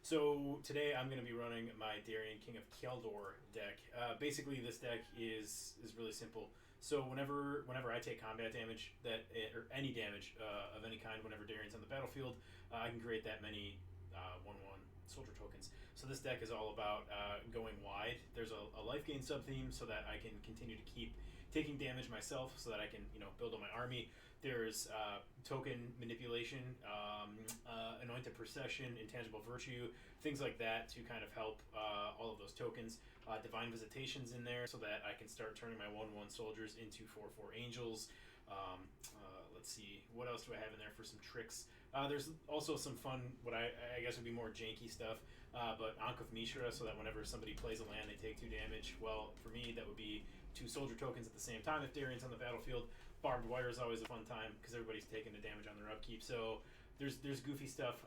So today I'm going to be running my Darien King of Keldor deck. Basically, this deck is really simple. So whenever I take combat damage or any damage of any kind, whenever Darien's on the battlefield, I can create that many 1/1 soldier tokens. So this deck is all about going wide. There's a life gain sub theme so that I can continue to keep taking damage myself, so that I can build on my army. There's token manipulation, anointed procession, intangible virtue, things like that to kind of help all of those tokens. Divine visitations in there so that I can start turning my 1/1 soldiers into 4/4 angels. Let's see, what else do I have in there for some tricks? There's also some fun, what I guess would be more janky stuff, but Ankh of Mishra, so that whenever somebody plays a land, they take 2 damage. Well, for me, that would be 2 soldier tokens at the same time if Darien's on the battlefield. Barbed wire is always a fun time because everybody's taking the damage on their upkeep. So there's goofy stuff.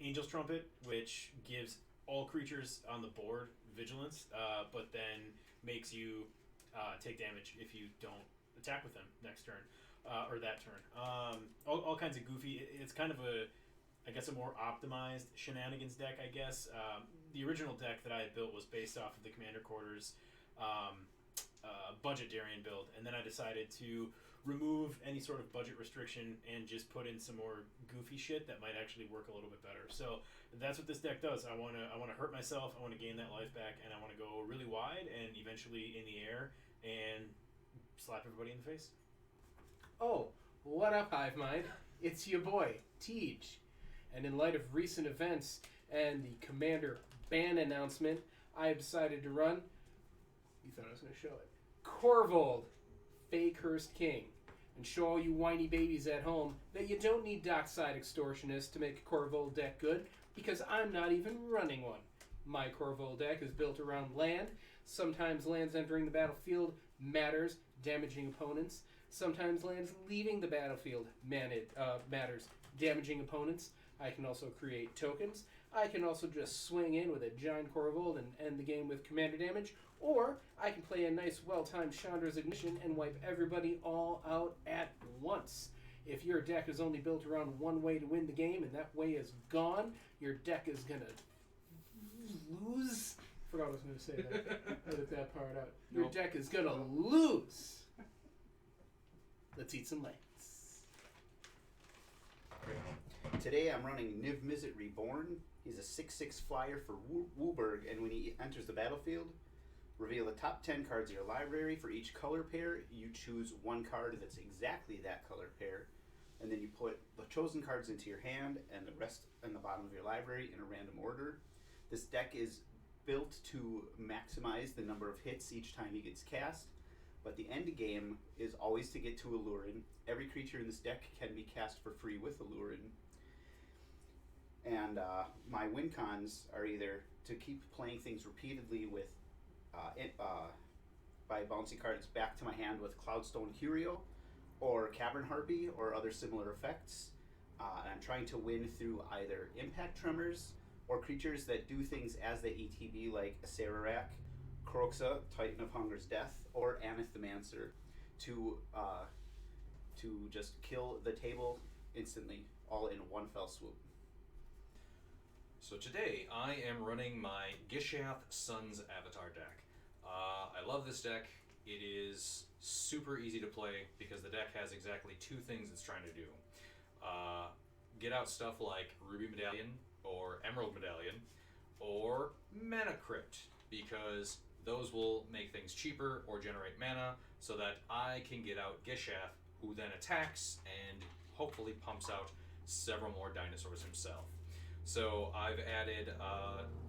Angel's Trumpet, which gives all creatures on the board vigilance, but then makes you take damage if you don't attack with them next turn. Or that turn. All kinds of goofy. It's kind of a more optimized shenanigans deck, I guess. The original deck that I had built was based off of the Commander Quarters budget Darien build, and then I decided to remove any sort of budget restriction and just put in some more goofy shit that might actually work a little bit better. So that's what this deck does. I want to hurt myself. I want to gain that life back, and I want to go really wide and eventually in the air and slap everybody in the face. Oh, what up, Hive Mind? It's your boy, Tej. And in light of recent events and the Commander ban announcement, I have decided to run, you thought I was going to show it, Korvold, Fey-Cursed King, and show all you whiny babies at home that you don't need Dockside Extortionist to make a Korvold deck good, because I'm not even running one. My Korvold deck is built around land. Sometimes lands entering the battlefield matters, damaging opponents. Sometimes lands leaving the battlefield matters, damaging opponents. I can also create tokens. I can also just swing in with a giant Korvold and end the game with commander damage. Or I can play a nice well-timed Chandra's Ignition and wipe everybody all out at once. If your deck is only built around one way to win the game and that way is gone, your deck is going to lose. Forgot what I was going to say there. Edit that part out. Your deck is going to lose. Let's eat some lands. Today I'm running Niv-Mizzet Reborn. He's a 6/6 flyer for Wooburg, and when he enters the battlefield, reveal the top 10 cards of your library. For each color pair, you choose one card that's exactly that color pair, and then you put the chosen cards into your hand and the rest in the bottom of your library in a random order. This deck is built to maximize the number of hits each time he gets cast, but the end game is always to get to Alurin. Every creature in this deck can be cast for free with Alurin. And my win cons are either to keep playing things repeatedly with by bouncing cards back to my hand with Cloudstone Curio or Cavern Harpy or other similar effects. And I'm trying to win through either Impact Tremors or creatures that do things as they ETB, like Acerarak, Kroxa, Titan of Hunger's Death, or Aneth the Mancer, to just kill the table instantly, all in one fell swoop. So today I am running my Gishath Sun's Avatar deck. I love this deck. It is super easy to play because the deck has exactly 2 things it's trying to do. Get out stuff like Ruby Medallion or Emerald Medallion or Mana Crypt, because those will make things cheaper or generate mana so that I can get out Gishath, who then attacks and hopefully pumps out several more dinosaurs himself. So I've added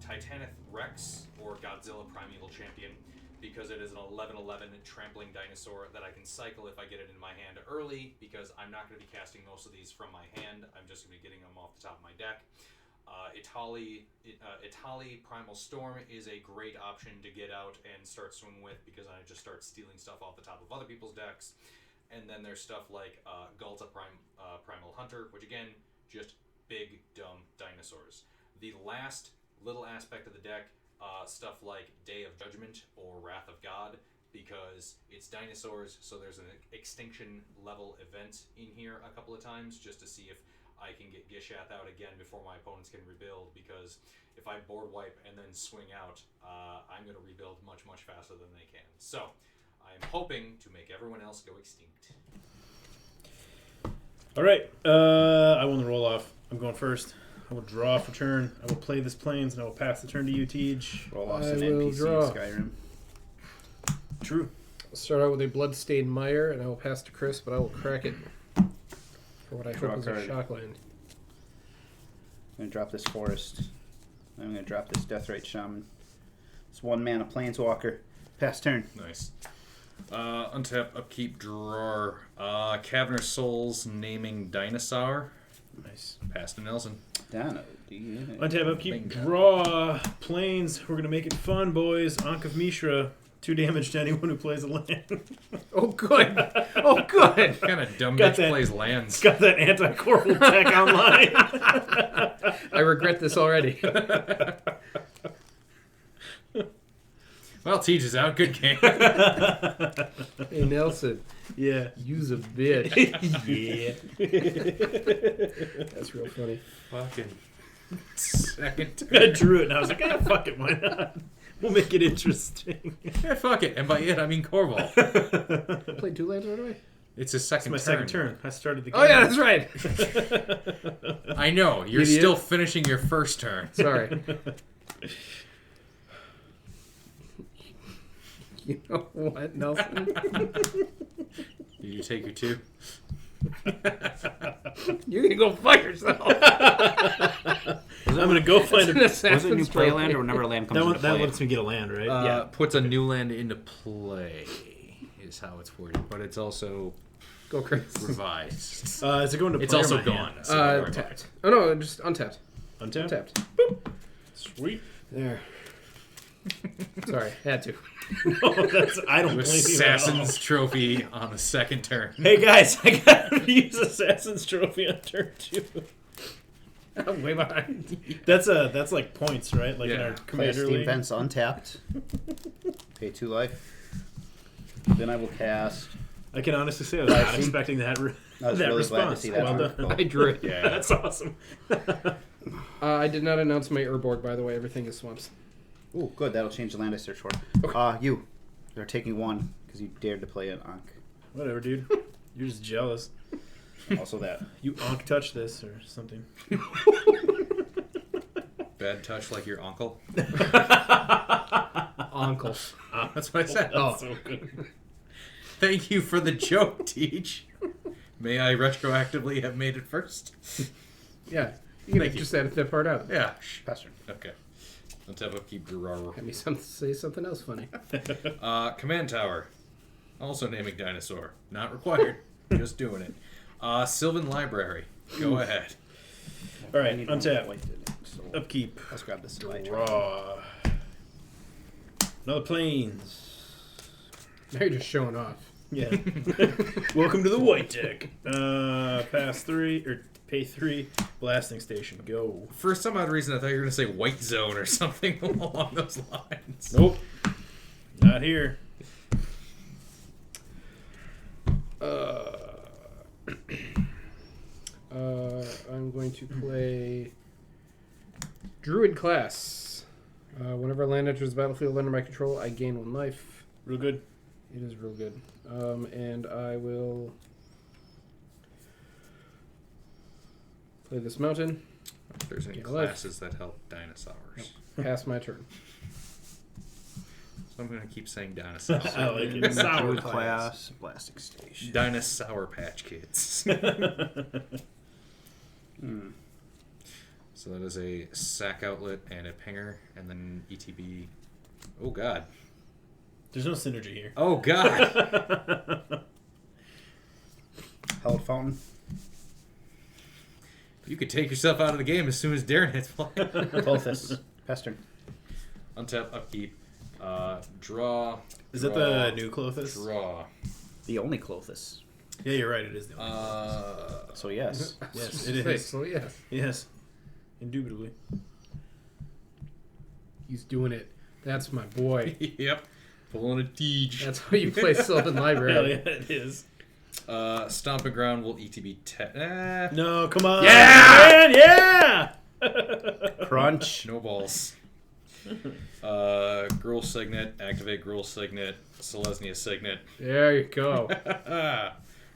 Titanith Rex, or Godzilla Primeval Champion, because it is an 11/11 trampling dinosaur that I can cycle if I get it in my hand early, because I'm not going to be casting most of these from my hand. I'm just going to be getting them off the top of my deck. Itali Primal Storm is a great option to get out and start swinging with, because I just start stealing stuff off the top of other people's decks. And then there's stuff like Galta Primal Hunter, which again, just big, dumb dinosaurs. The last little aspect of the deck, stuff like Day of Judgment or Wrath of God, because it's dinosaurs, so there's an extinction level event in here a couple of times just to see if I can get Gishath out again before my opponents can rebuild, because if I board wipe and then swing out, I'm going to rebuild much, much faster than they can. So I'm hoping to make everyone else go extinct. All right. I won the roll off. I'm going first. I will draw for turn. I will play this plains, and I will pass the turn to you, Tej. Roll off I an will NPC draw. Skyrim. True. I'll start out with a bloodstained mire, and I will pass to Chris, but I will crack it for what I Draw hope is a card. shockland. I'm going to drop this forest. I'm going to drop this Deathrite Shaman. It's 1 mana Planeswalker. Pass turn. Nice. Untap, upkeep, drawer. Caverner Souls, naming Dinosaur. Nice. Pass to Nelson. Dano, do you? Untap, upkeep, Bingo. draw. Plains. We're going to make it fun, boys. Ankh of Mishra. 2 damage to anyone who plays a land. Oh, good. Oh, good. What kind of dumb Got bitch that. plays lands? Got that anti-Korvold tech online. I regret this already. Well, Tej is out. Good game. Hey, Nelson, Yeah. use a bitch. Yeah. That's real funny. Fucking second I turn. drew it and I was like, fuck it, why not? We'll make it interesting. Yeah, fuck it. And by it, I mean Korvold. I played 2 lands right away? It's his It's second my turn. second turn. I started the game. Oh, yeah, that's right. I know. You're Idiot. still finishing your first turn. Sorry. You know what, Nelson? Did you take your 2? You're gonna go fuck yourself. I'm going to go find a... Was it new play land or whenever a land comes That, into one, that play? lets me get a land, right? Yeah. Puts a new land into play, is how it's worded. But it's also Go Chris. revised. Is it going to It's play or also my gone. hand? So don't worry about Tapped. it. Oh, no, just untapped. Untapped? Untapped. Sweet. There. Sorry, had to. Oh, that's, I don't blame you at all. Assassin's Trophy on the second turn. Hey guys, I gotta use Assassin's Trophy on turn 2. I'm way behind. That's like points, right? Like in Yeah. our Play a commander Steam league. Fence untapped. Pay 2 life. Then I will cast. I can honestly say I was not expecting that. I was that really glad to response. see that. Well done. article. I drew it. Yeah. That's awesome. I did not announce my Urborg, by the way. Everything is swamps. Ooh, good. That'll change the land I search for. You're taking 1 because you dared to play an Ankh. Whatever, dude. You're just jealous. Also that. You Ankh touch this or something. Bad touch like your uncle. Uncle. That's what I said. Oh. So good. Thank you for the joke, Teach. May I retroactively have made it first? Yeah. You can Thank you. just edit that part out. Yeah. Pass turn. Okay. Let's have upkeep drawer. Have me say something else funny. Command tower. Also naming dinosaur. Not required. Just doing it. Sylvan Library. Go ahead. All I right, need one untap. white, so Upkeep. let's grab this light. Draw. Another plains. Now you're just showing off. Yeah. Welcome to the white deck. Pass 3 or pay 3. Blasting station. Go. For some odd reason, I thought you were going to say White Zone or something along those lines. Nope. Not here. I'm going to play Druid class. Whenever a land enters the battlefield under my control, I gain 1 life. Real good. It is real good. And I will play this mountain. If there's any Gain a life. classes that help dinosaurs. Pass my turn. So I'm going to keep saying dinosaurs. I like it. Sour Druid class. class. Blasting station. Dinosaur Patch Kids. So that is a sack outlet and a pinger, and then ETB. Oh god. There's no synergy here. Oh god. Held fountain. You could take yourself out of the game as soon as Darien hits play. Clothis. Pass turn. Untap, upkeep, draw. Is that draw, the new Clothis? Draw. The only Clothis. Yeah, you're right. It is the only. So yes. Yes, it is. So yes, Yes. Indubitably. he's doing it. That's my boy. Yep. Pulling a teach. That's how you play Sylvan Hell Library. yeah, it is. Stomping Ground will ETB 10. No, come on. Yeah! Man, yeah! Crunch. No balls. Gruul Signet, activate Gruul Signet, Selesnya Signet. There you go.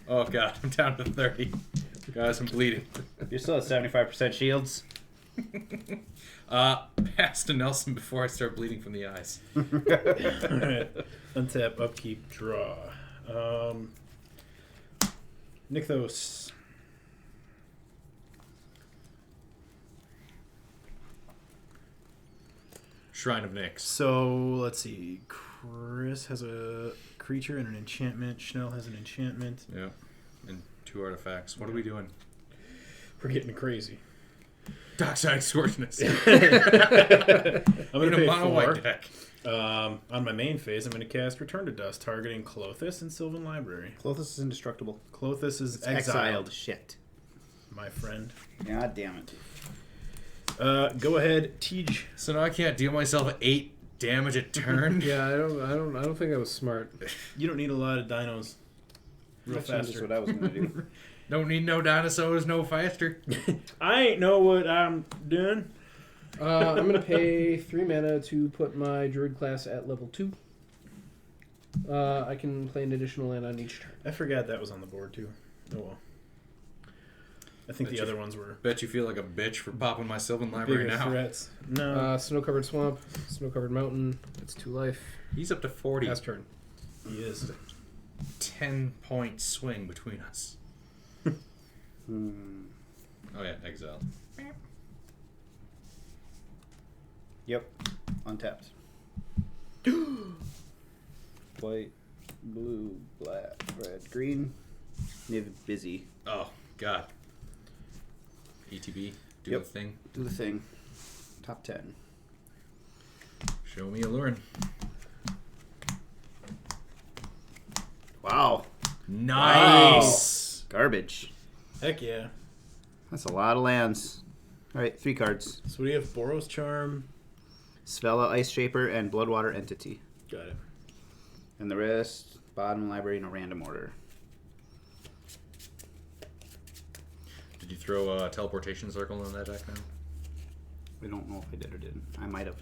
Oh god, I'm down to 30. Guys, I'm bleeding. You're still at 75% shields. Pass to Nelson before I start bleeding from the eyes. Alright. Untap, upkeep, draw. Nykthos. Shrine of Nyx. So, let's see. Chris has a creature and an enchantment. Schnell has an enchantment. Yeah. And 2 artifacts. What are we doing? We're getting crazy. Dockside Swordsmiths. I'm going to In a pay mono 4. white deck. On my main phase, I'm going to cast Return to Dust, targeting Klothys and Sylvan Library. Klothys is indestructible. Klothys is It's exiled, Shit. my friend. God damn it. Go ahead, Tej. So now I can't deal myself 8 damage a turn? Yeah, I don't think that was smart. You don't need a lot of dinos. Real That's just faster. what I was going to do. Don't need no dinosaurs, no faster. I ain't know what I'm doing. I'm gonna pay 3 mana to put my druid class at level 2. I can play an additional land on each turn. I forgot that was on the board too. Oh well. I think Bet the you- other ones were Bet you feel like a bitch for popping my Sylvan Library bigger now. threats. No, Snow-covered swamp, snow-covered mountain. It's 2 life. He's up to 40. Last turn. he is. 10-point swing between us. Oh yeah, exile. Yep. Untapped. White, blue, black, red, green. Niv-Mizzet. Oh god. ETB, do Yep. the thing. Do the thing. Top 10. Show me a Lurin. Wow. Nice. Garbage. Heck yeah. That's a lot of lands. Alright, 3 cards. So we have Boros Charm. Svella, Ice Shaper, and Bloodwater Entity. Got it. And the rest, bottom library in a random order. Did you throw a teleportation circle in that deck now? I don't know if I did or didn't. I might have.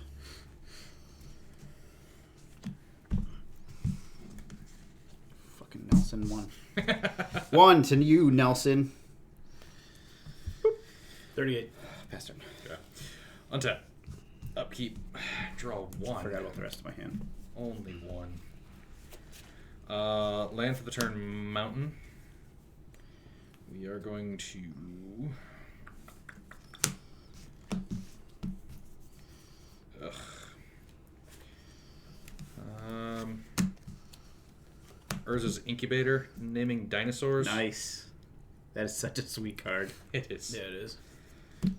Fucking Nelson won. 1 to you, Nelson. 38. Pass turn. Untap. Upkeep. Draw 1. Forgot about the rest of my hand. Only 1. Land for the turn, mountain. We are going to... Urza's Incubator, naming dinosaurs. Nice. That is such a sweet card. It is. Yeah, it is.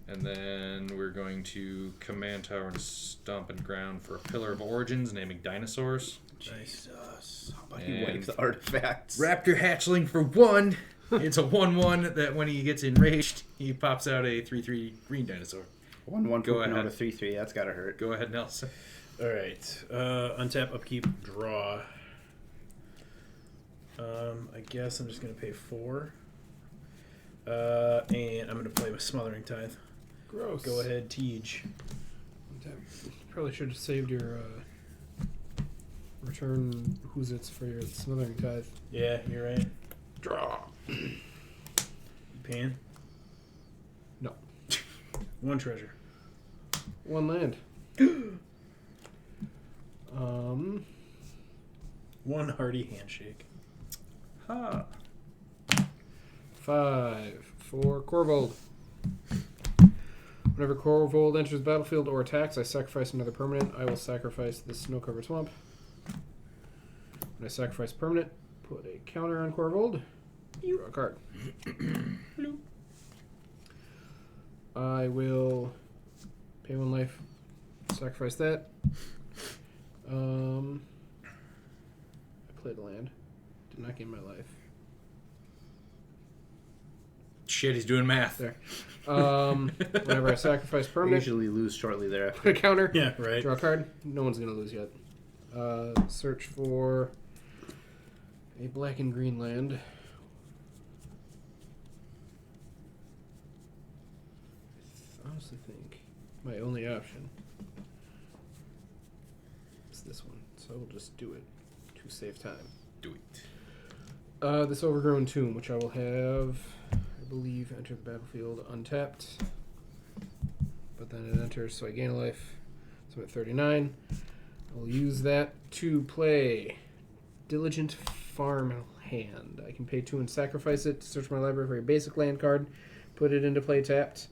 And then we're going to Command Tower and Stomping Ground for a Pillar of Origins, naming dinosaurs. Nice. Jesus. How about you And wipe the artifacts? Raptor Hatchling for 1. It's a 1/1 that when he gets enraged, he pops out a 3/3 green dinosaur. 1/1 Go pooping out ahead. a 3/3. That's gotta hurt. Go ahead, Nelson. All right. Untap, upkeep, draw. I guess I'm just gonna pay 4. And I'm gonna play with Smothering Tithe. Gross. Go ahead, Tej. Probably should have saved your return Who's-Its for your Smothering Tithe. Yeah, you're right. Draw. You paying? No. 1 treasure. 1 land. 1 hearty handshake. Ha. 5 for Korvold. Whenever Korvold enters the battlefield or attacks, I sacrifice another permanent. I will sacrifice the Snow-Covered Swamp. When I sacrifice permanent, put a counter on Korvold. Draw a card. I will pay 1 life. Sacrifice that. I played a land. Did not gain my life. Shit, he's doing math. There. Whenever I sacrifice I permanent, usually lose shortly thereafter. put a counter. Yeah, right. Draw a card. No one's gonna lose yet. Search for a black and green land. honestly think my only option is this one. So I will just do it to save time. Do it. This Overgrown Tomb, which I will have, I believe, enter the battlefield untapped. But then it enters, so I gain a life. So I'm at 39. I'll use that to play Diligent Farmhand. I can pay 2 and sacrifice it to search my library for a basic land card, put it into play tapped.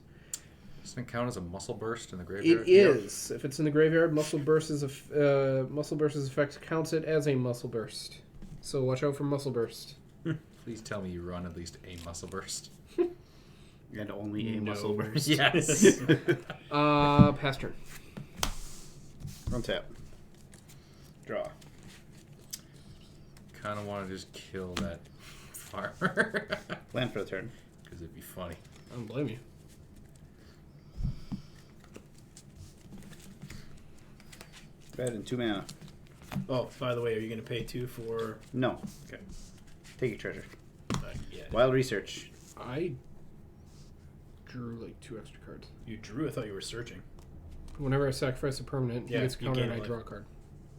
Doesn't it count as a muscle burst in the graveyard? It is. If it's in the graveyard, Muscle Burst's effect counts it as a Muscle Burst. So watch out for Muscle Burst. Please tell me you run at least a muscle burst. And only a muscle burst. Yes. Pass turn. Untap. Draw. Kind of want to just kill that farmer. Land for the turn. Because it'd be funny. I don't blame you. Red and 2 mana. Oh, by the way, are you going to pay 2 for? No. Okay. Take your treasure. Yeah. Wild Research. I drew like 2 extra cards. You drew. I thought you were searching. Whenever I sacrifice a permanent, Yeah, he gets you countered gain and a I draw a life. card.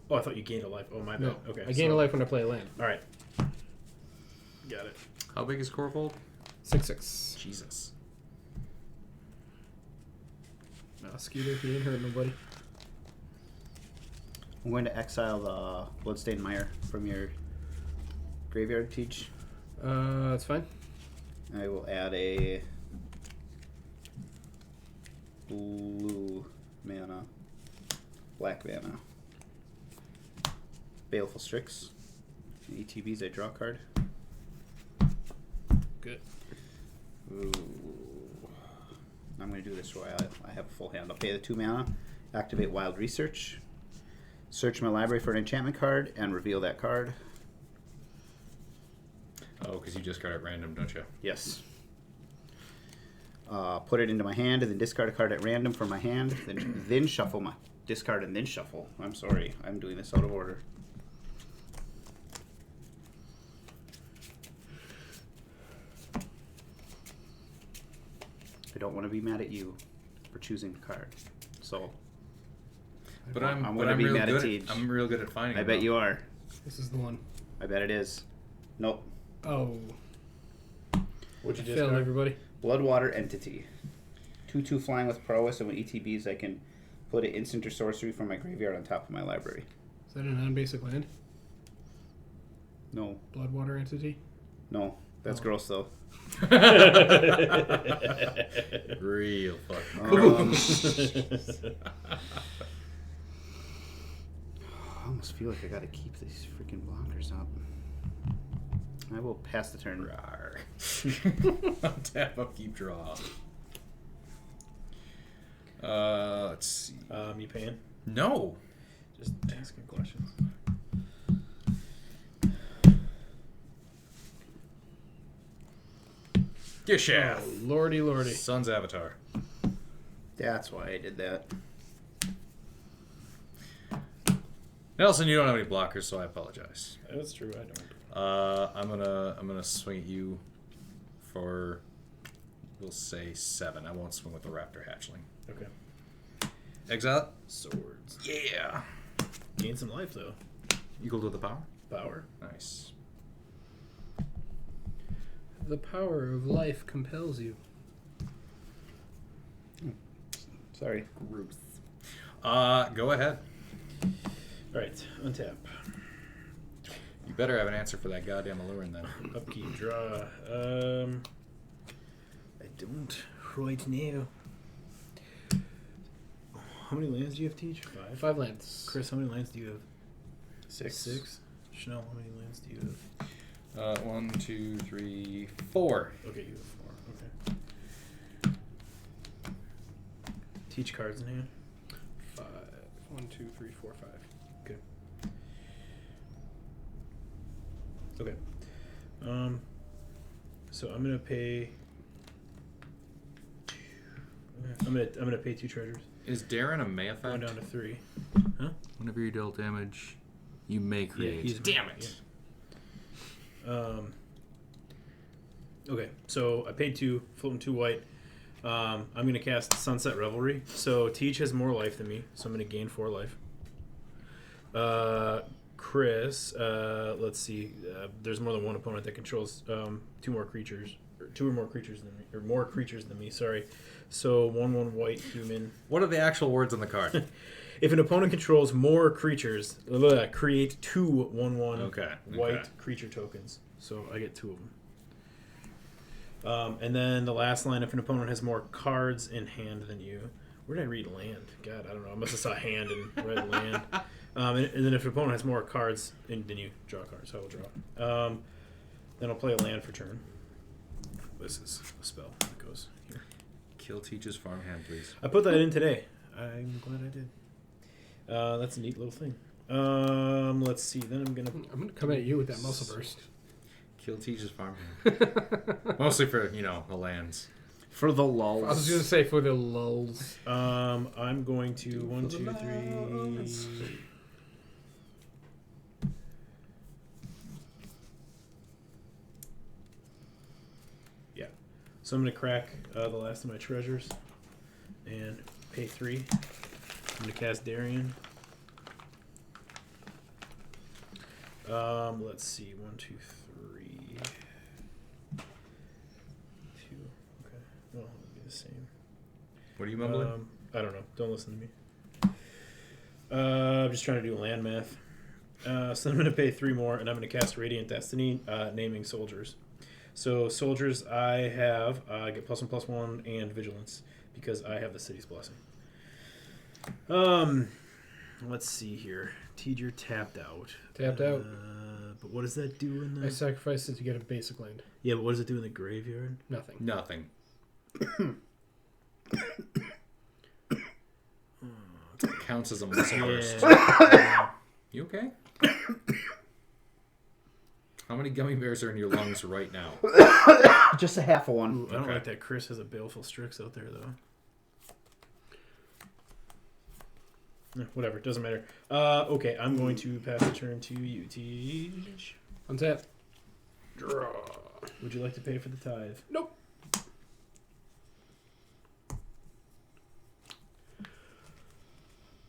Oh, I thought you gained a life. Oh, my bad. No, Okay. I gain a life when I play a land. All right. Got it. How big is Korvold? 6/6. Jesus. Skeeter, he ain't hurt nobody. I'm going to exile the Bloodstained Mire from your graveyard, Teach. That's fine. I will add a blue mana, black mana. Baleful Strix. In ETBs, I draw a card. Good. Ooh. I'm going to do this so I have a full hand. I'll pay the 2 mana, activate Wild Research, search my library for an enchantment card, and reveal that card. Oh, because you just got it random, don't you? Yes. Put it into my hand, and then discard a card at random from my hand. Then shuffle my discard and then shuffle. I'm sorry, I'm doing this out of order. I don't want to be mad at you for choosing the card. So But I'm I'm gonna be real mad at good. Tej. I'm real good at finding. I it, bet though. you are. This is the one. I bet it is. Nope. Oh. What'd you Failed discard? everybody. Bloodwater Entity. 2/2 flying with prowess, and when ETBs, I can put an instant or sorcery from my graveyard on top of my library. Is that a non-basic land? No, Bloodwater entity? no, that's Oh. gross though. Real fucking. I almost feel like I gotta keep these freaking blockers up. I will pass the turn. Tap up, keep draw. Let's see. You paying? No. Just asking questions. Gishath. Oh, lordy, lordy. Sun's Avatar. That's why I did that. Nelson, you don't have any blockers, so I apologize. That's true. I don't. I'm gonna swing at you for, we'll say 7. I won't swing with the Raptor Hatchling. Okay. Exile. Swords. Yeah. Gain some life though. Equal to the power. Power. Nice. The power of life compels you. Sorry. Ruth. Go ahead. All right. Untap. You better have an answer for that goddamn Alluring then. Upkeep. Draw. I don't right now. How many lands do you have, Teach? 5. 5 lands. Chris, how many lands do you have? 6. 6. Chanel, how many lands do you have? 1, 2, 3, 4. Okay, you have 4. Okay. Teach cards in hand. 5. 1, 2, 3, 4, 5. Okay. So I'm gonna pay. I'm gonna pay 2 treasures. Is Darien a May Going effect? down to 3. Whenever you deal damage, you may create. he's- Damn it! Okay, so I paid 2, floating 2 white. I'm going to cast Sunset Revelry. So Teach has more life than me, so I'm going to gain 4 life. Chris, let's see. There's more than one opponent that controls 2 more creatures, or 2 or more creatures than me, or more creatures than me. Sorry. So 1/1 white human. What are the actual words on the card? If an opponent controls more creatures, create 2 1/1 white creature tokens. So I get 2 of them. And then the last line: if an opponent has more cards in hand than you. Where did I read land? God, I don't know. I must have saw hand and read land. And then if an opponent has more cards than you, draw a card. So I will draw. Then I'll play a land for turn. This is a spell that goes here. Kill Teach's farmhand, please. I put that in today. I'm glad I did. That's a neat little thing. Let's see. Then I'm gonna come at you with that muscle burst. Kill Teach's farmhand. Mostly for the lands. For the lulls. I was gonna say for the lulls. I'm going to 1, 2, 3. Yeah. So I'm gonna crack the last of my treasures and pay 3. I'm gonna cast Darien. Let's see. 1, 2, 3. 2. Okay. Well, it'll be the same. What are you mumbling? I don't know. Don't listen to me. I'm just trying to do land math. So I'm going to pay 3 more, and I'm going to cast Radiant Destiny, naming soldiers. So soldiers, I have get +1/+1 and vigilance because I have the city's blessing. Let's see here. Teacher tapped out. Tapped out. But what does that do in the? I sacrificed it to get a basic land. Yeah, but what does it do in the graveyard? Nothing. Nothing. Counts as a muscle burst. Yeah. You okay? How many gummy bears are in your lungs right now? Just a half of one. Ooh, I don't Okay. like that Chris has a Baleful Strix out there, though. Whatever, doesn't matter. Okay, I'm going to pass the turn to you, Teach. Untap. Draw. Would you like to pay for the tithe? Nope.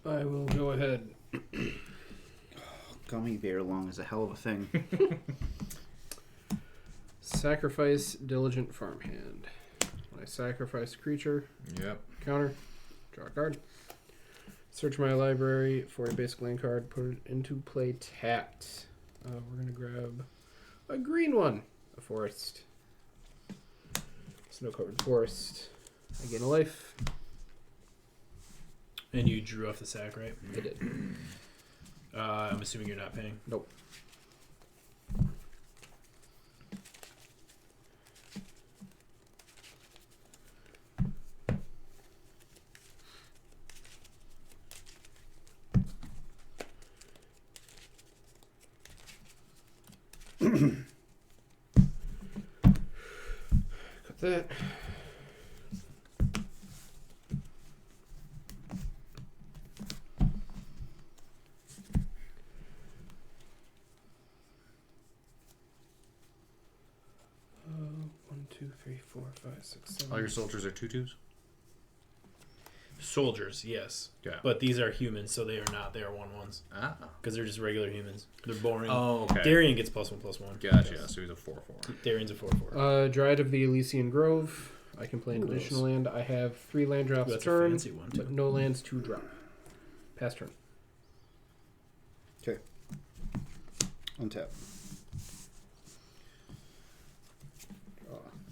I will go ahead. Gummy bear lung is a hell of a thing. Sacrifice Diligent Farmhand. When I sacrifice a creature, Yep. counter, draw a card. Search my library for a basic land card, put it into play tapped. We're going to grab a green one, a forest. Snow-covered forest. I gain a life. And you drew off the sack, right? I did. I'm assuming you're not paying. Nope. Got that. One, two, three, four, five, six, seven. All your soldiers are 2/2s? Soldiers, yes. Yeah. But these are humans, so they are not. They are 1/1s. Ah. Because they're just regular humans. They're boring. Oh, okay. Darien gets +1/+1. Gotcha. Yes. So he's a 4/4. Darien's a 4/4. Dryad of the Elysian Grove. I can play an additional land. I have 3 land drops That's a turn, fancy one, too. but no lands to drop. Pass turn. Okay. Untap.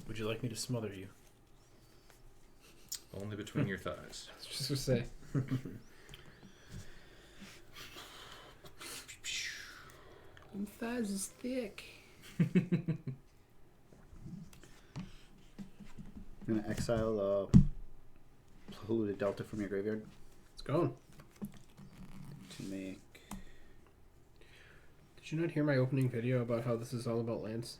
Would you like me to smother you? Only between your thighs. I was just going to say. Them thighs is thick. I'm going to exile Polluted Delta from your graveyard It's gone. to make... Did you not hear my opening video about how this is all about lands?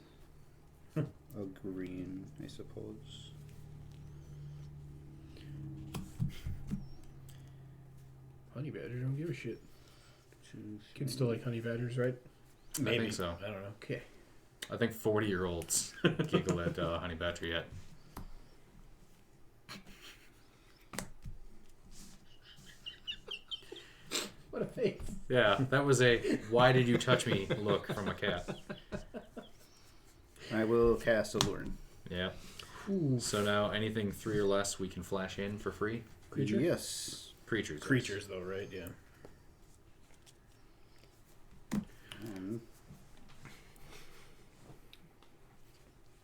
a green, I suppose. Honey badger don't give a shit. 2, Kids still like honey badgers, right? Maybe. I think so. I don't know. Okay. I think 40-year-olds giggle at Honey Badger yet. Yeah, that was a "why did you touch me" look from a cat. I will cast Alluring. Yeah. So now anything 3 or less we can flash in for free. Creature? Yes. Creatures. yes. Creatures, though, right? Yeah.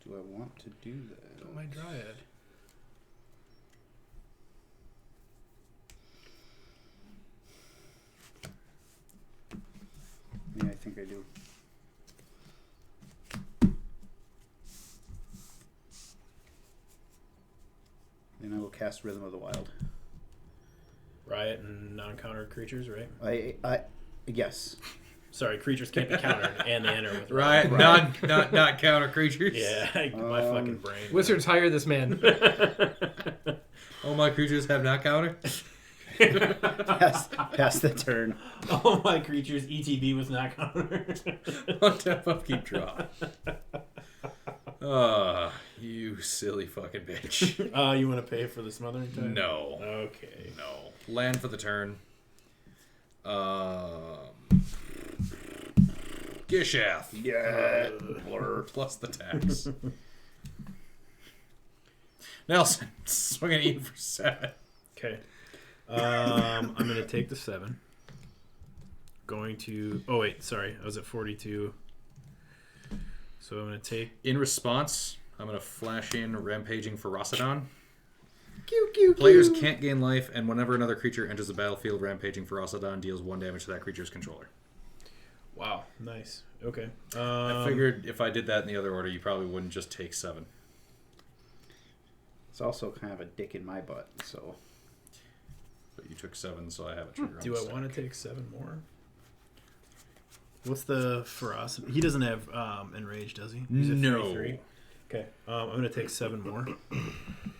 Do I want to do that? Oh, my Dryad. Yeah, I think I do. Then I will cast Rhythm of the Wild. Riot and non-countered creatures, right? I yes. Sorry, creatures can't be countered, and they enter with Right, not counter creatures. Yeah, my fucking brain. Wizards, hire this man. All my creatures have not counter. Pass the turn. All my creatures ETB with not countered. On tap up, keep draw. You silly fucking bitch. You want to pay for the smothering time? No. Okay. No. Land for the turn. Gishath. Yeah. Blur plus the tax. Nelson, swing at you for 7. Okay. I'm going to take the 7. Going to... Oh, wait. Sorry. I was at 42. So I'm going to take... In response, I'm going to flash in Rampaging Ferocidon. Pew, Players can't gain life, and whenever another creature enters the battlefield, Rampaging Ferocidon deals 1 damage to that creature's controller. Wow. Nice. Okay. I figured if I did that in the other order, you probably wouldn't just take 7. It's also kind of a dick in my butt, so... But you took 7, so I have a trigger on Do the I stack. want to take 7 more? What's the ferocity? He doesn't have enrage, does he? He's at No. 33. Okay. I'm going to take 7 more.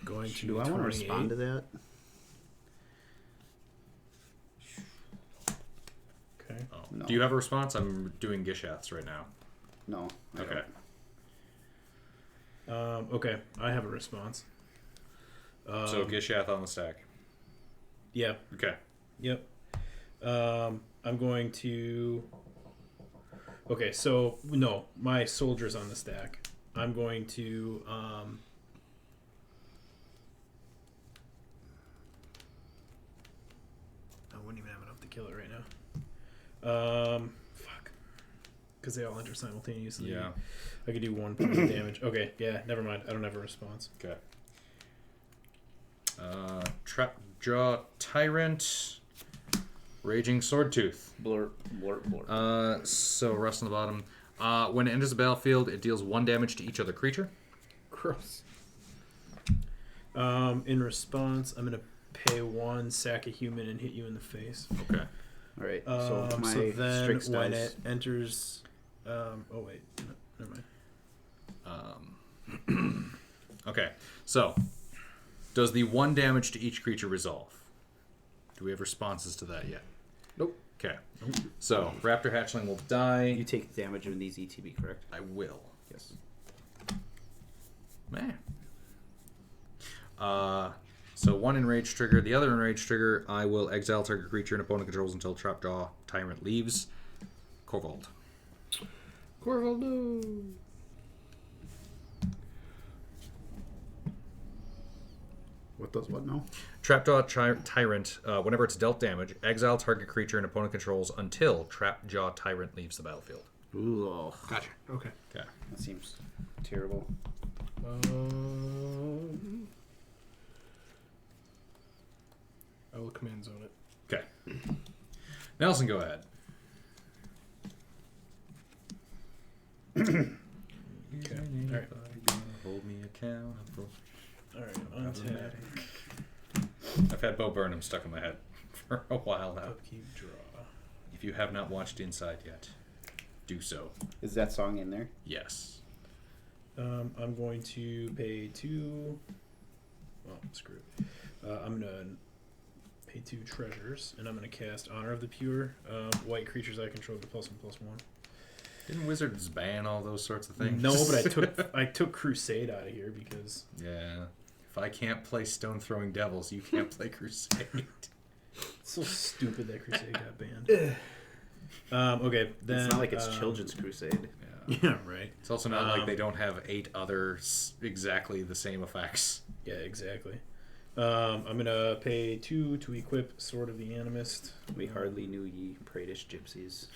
Going to Do I want to 28. respond to that? Okay. Oh. No. Do you have a response? I'm doing Gishaths right now. No. I Okay. don't. Okay. I have a response. So Gishath on the stack. Yeah. Okay. Yep. I'm going to... Okay, so, no. My soldier's on the stack. I'm going to... I wouldn't even have enough to kill it right now. Fuck. Because they all enter simultaneously. Yeah. I could do 1 point of damage. Okay, yeah, never mind. I don't have a response. Okay. Trap Jaw Tyrant. Raging Swordtooth. Blur. So rest on the bottom. When it enters the battlefield, it deals 1 damage to each other creature. Gross. In response, I'm going to pay 1, sack a human, and hit you in the face. Okay. All right. So my so then Strix when dice. it enters... oh, wait. No, never mind. Okay. So, does the 1 damage to each creature resolve? Do we have responses to that yet? Nope. Okay. So, Raptor Hatchling will die. You take damage in these ETB, correct? I will. Yes. Man. So 1 enraged trigger. The other enraged trigger, I will exile target creature and opponent controls until Trapjaw Tyrant leaves. Korvold. Korvold, no. What does what now? Trapjaw Tyrant, whenever it's dealt damage, exile target creature and opponent controls until Trapjaw Tyrant leaves the battlefield. Ooh, oh, Gotcha. Okay. Okay. that seems terrible. I will command zone it. Okay. Nelson, go ahead. Okay. All right. Hold me accountable. All right, untap. I've had Bo Burnham stuck in my head for a while now. Upkeep, draw. If you have not watched Inside yet, do so. Is that song in there? Yes. I'm going to pay 2... Well, screw it. I'm going to pay 2 treasures, and I'm going to cast Honor of the Pure. White creatures I control the +1/+1. Didn't Wizards ban all those sorts of things? No, but I took Crusade out of here because... Yeah. If I can't play Stone Throwing Devils, you can't play Crusade. It's so stupid that Crusade got banned. Okay, then It's not like it's Children's Crusade. Yeah, right. It's also not like they don't have 8 other exactly the same effects. Yeah, exactly. I'm gonna pay 2 to equip Sword of the Animist. We hardly knew ye pratish gypsies.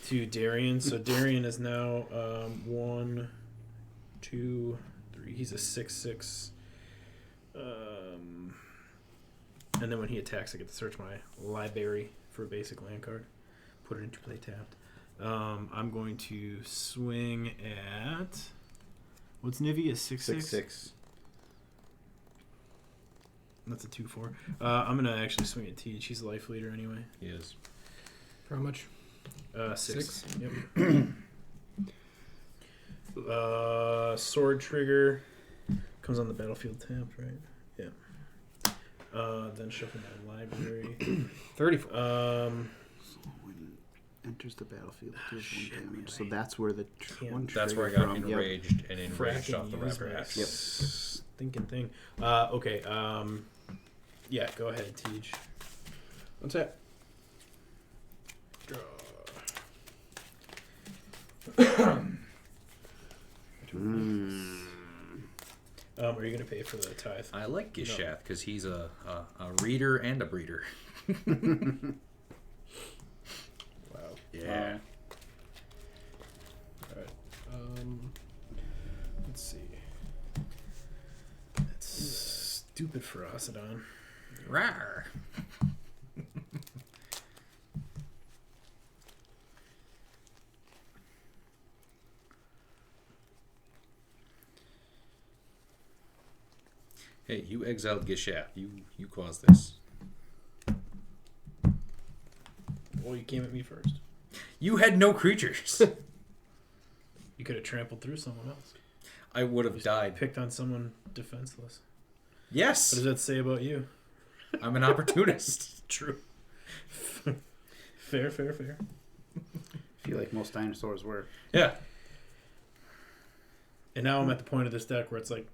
To Darien. So Darien is now 1, 2, 3. He's a 6/6. And then when he attacks, I get to search my library for a basic land card, put it into play tapped. I'm going to swing at what's Nivi? A 6/6. 6/6. That's a 2/4. I'm gonna actually swing at Teach. He's the life leader anyway. He is. For how much? 6. Yep. Sword trigger comes on the battlefield tapped, right? Yeah. Then shuffle my library. 34. So when it enters the battlefield, it deals 1 damage. So that's where the one That's where I trigger got from. enraged and enraged Fracking off the use raptor my hat. Yep. Thinking thing. Okay. Yeah. Go ahead, Teach. What's that? Are you gonna pay for the tithe? I like Gishath because he's a reader and a breeder. Wow. Yeah. Alright. Let's see. That's stupid for Asadon. Rawr. Hey, you exiled Gishath. You caused this. Well, you came at me first. You had no creatures. You could have trampled through someone else. I would have died. Picked on someone defenseless. Yes. What does that say about you? I'm an opportunist. True. Fair. I feel like most dinosaurs were. Yeah. And now I'm at the point of this deck where it's like,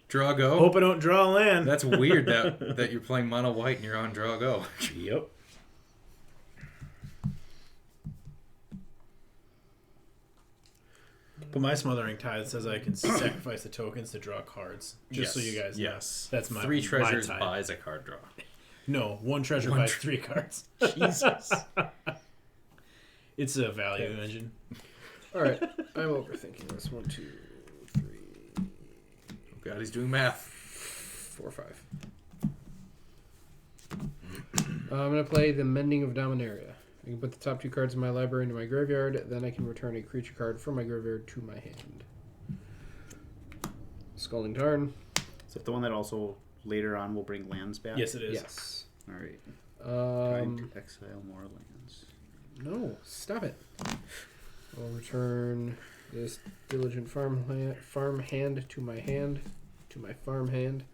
Draw go. hope I don't draw land. That's weird that you're playing mono white and you're on draw go. Yep. But my Smothering Tithe says I can sacrifice the tokens to draw cards. Just so you guys know. Yes. That's my 3 treasures my tithe. buys a card draw. No, 1 treasure buys 3 cards. Jesus. It's a value engine. All right. I'm overthinking this. 1, 2, 3, Oh God, he's doing math. 4, 5. I'm going to play the Mending of Dominaria. I can put the top 2 cards in my library into my graveyard. Then I can return a creature card from my graveyard to my hand. Scalding Tarn. Is that the one that also later on will bring lands back? Yes, it is. Yes. All right. Trying to exile more lands. No, stop it. I'll return this Diligent farm hand to my hand, to my farm hand.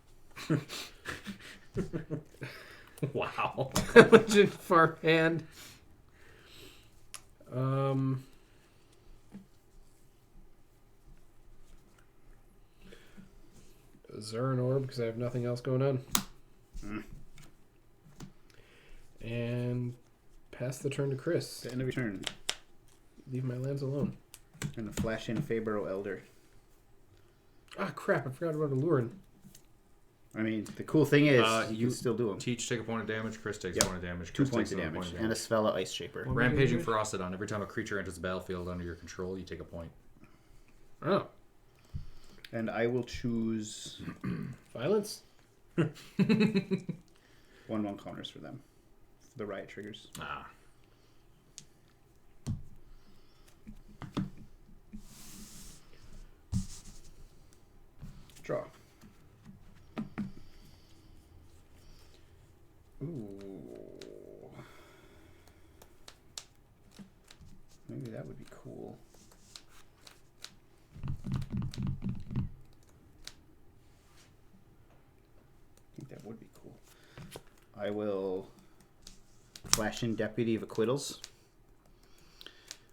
Wow. Diligent farm hand. Zurin Orb because I have nothing else going on. And pass the turn to Chris. The end of your turn. Leave my lands alone. And a flash in Fabro Elder. Ah, crap! I forgot about Allurin. I mean, the cool thing is you you can still do them. Teach take a point of damage. Chris takes Yep. a point of damage. 2 Chris points takes of another damage. point And a Svella Ice Shaper. What? Rampaging Ferocodon. Every time a creature enters the battlefield under your control, you take a point. Oh, And I will choose violence. 1/1 counters for them. For the riot triggers. Ah. Draw. Ooh. Maybe that would be cool. I think that would be cool. I will flash in Deputy of Acquittals.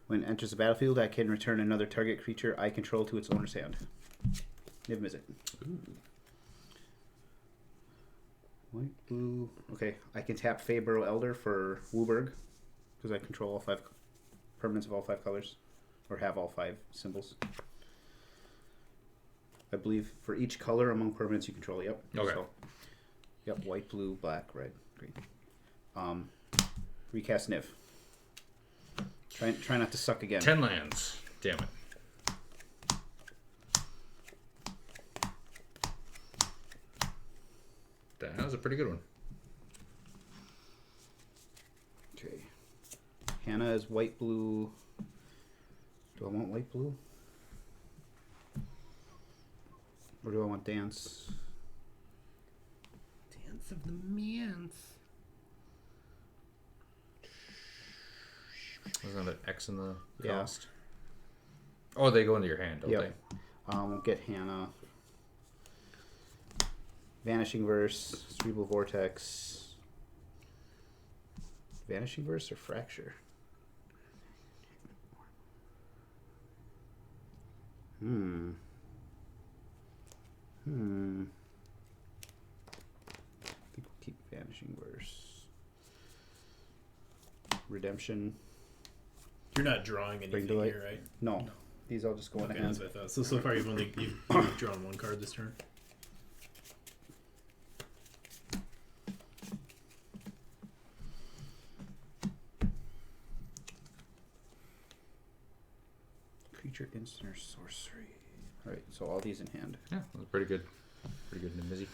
When it enters the battlefield, I can return another target creature I control to its owner's hand. Niv-Mizzet. White, blue. Okay, I can tap Feyburrow Elder for Wooburg because I control all 5 permanents of all 5 colors, or have all 5 symbols. I believe for each color among permanents you control. Yep. Okay. So, yep. White, blue, black, red, green. Recast Niv. Try not to suck again. 10 lands. Damn it. That was a pretty good one. Okay. Hannah is white, blue. Do I want white, blue? Or do I want dance? Dance of the Mans. Wasn't that an X in the Yeah. cost? Oh, they go into your hand, don't Yep. they? We'll get Hannah. Vanishing Verse, Cerebral Vortex. Vanishing Verse or Fracture? I think we'll keep Vanishing Verse. Redemption. You're not drawing Bring anything to light. here, right? No. These all just go in Okay, the hand. that's what I thought. So far you've drawn 1 card this turn. Creature, instant, or sorcery. Alright, so all these in hand. Yeah, that was pretty good. Pretty good, Niv-Mizzet.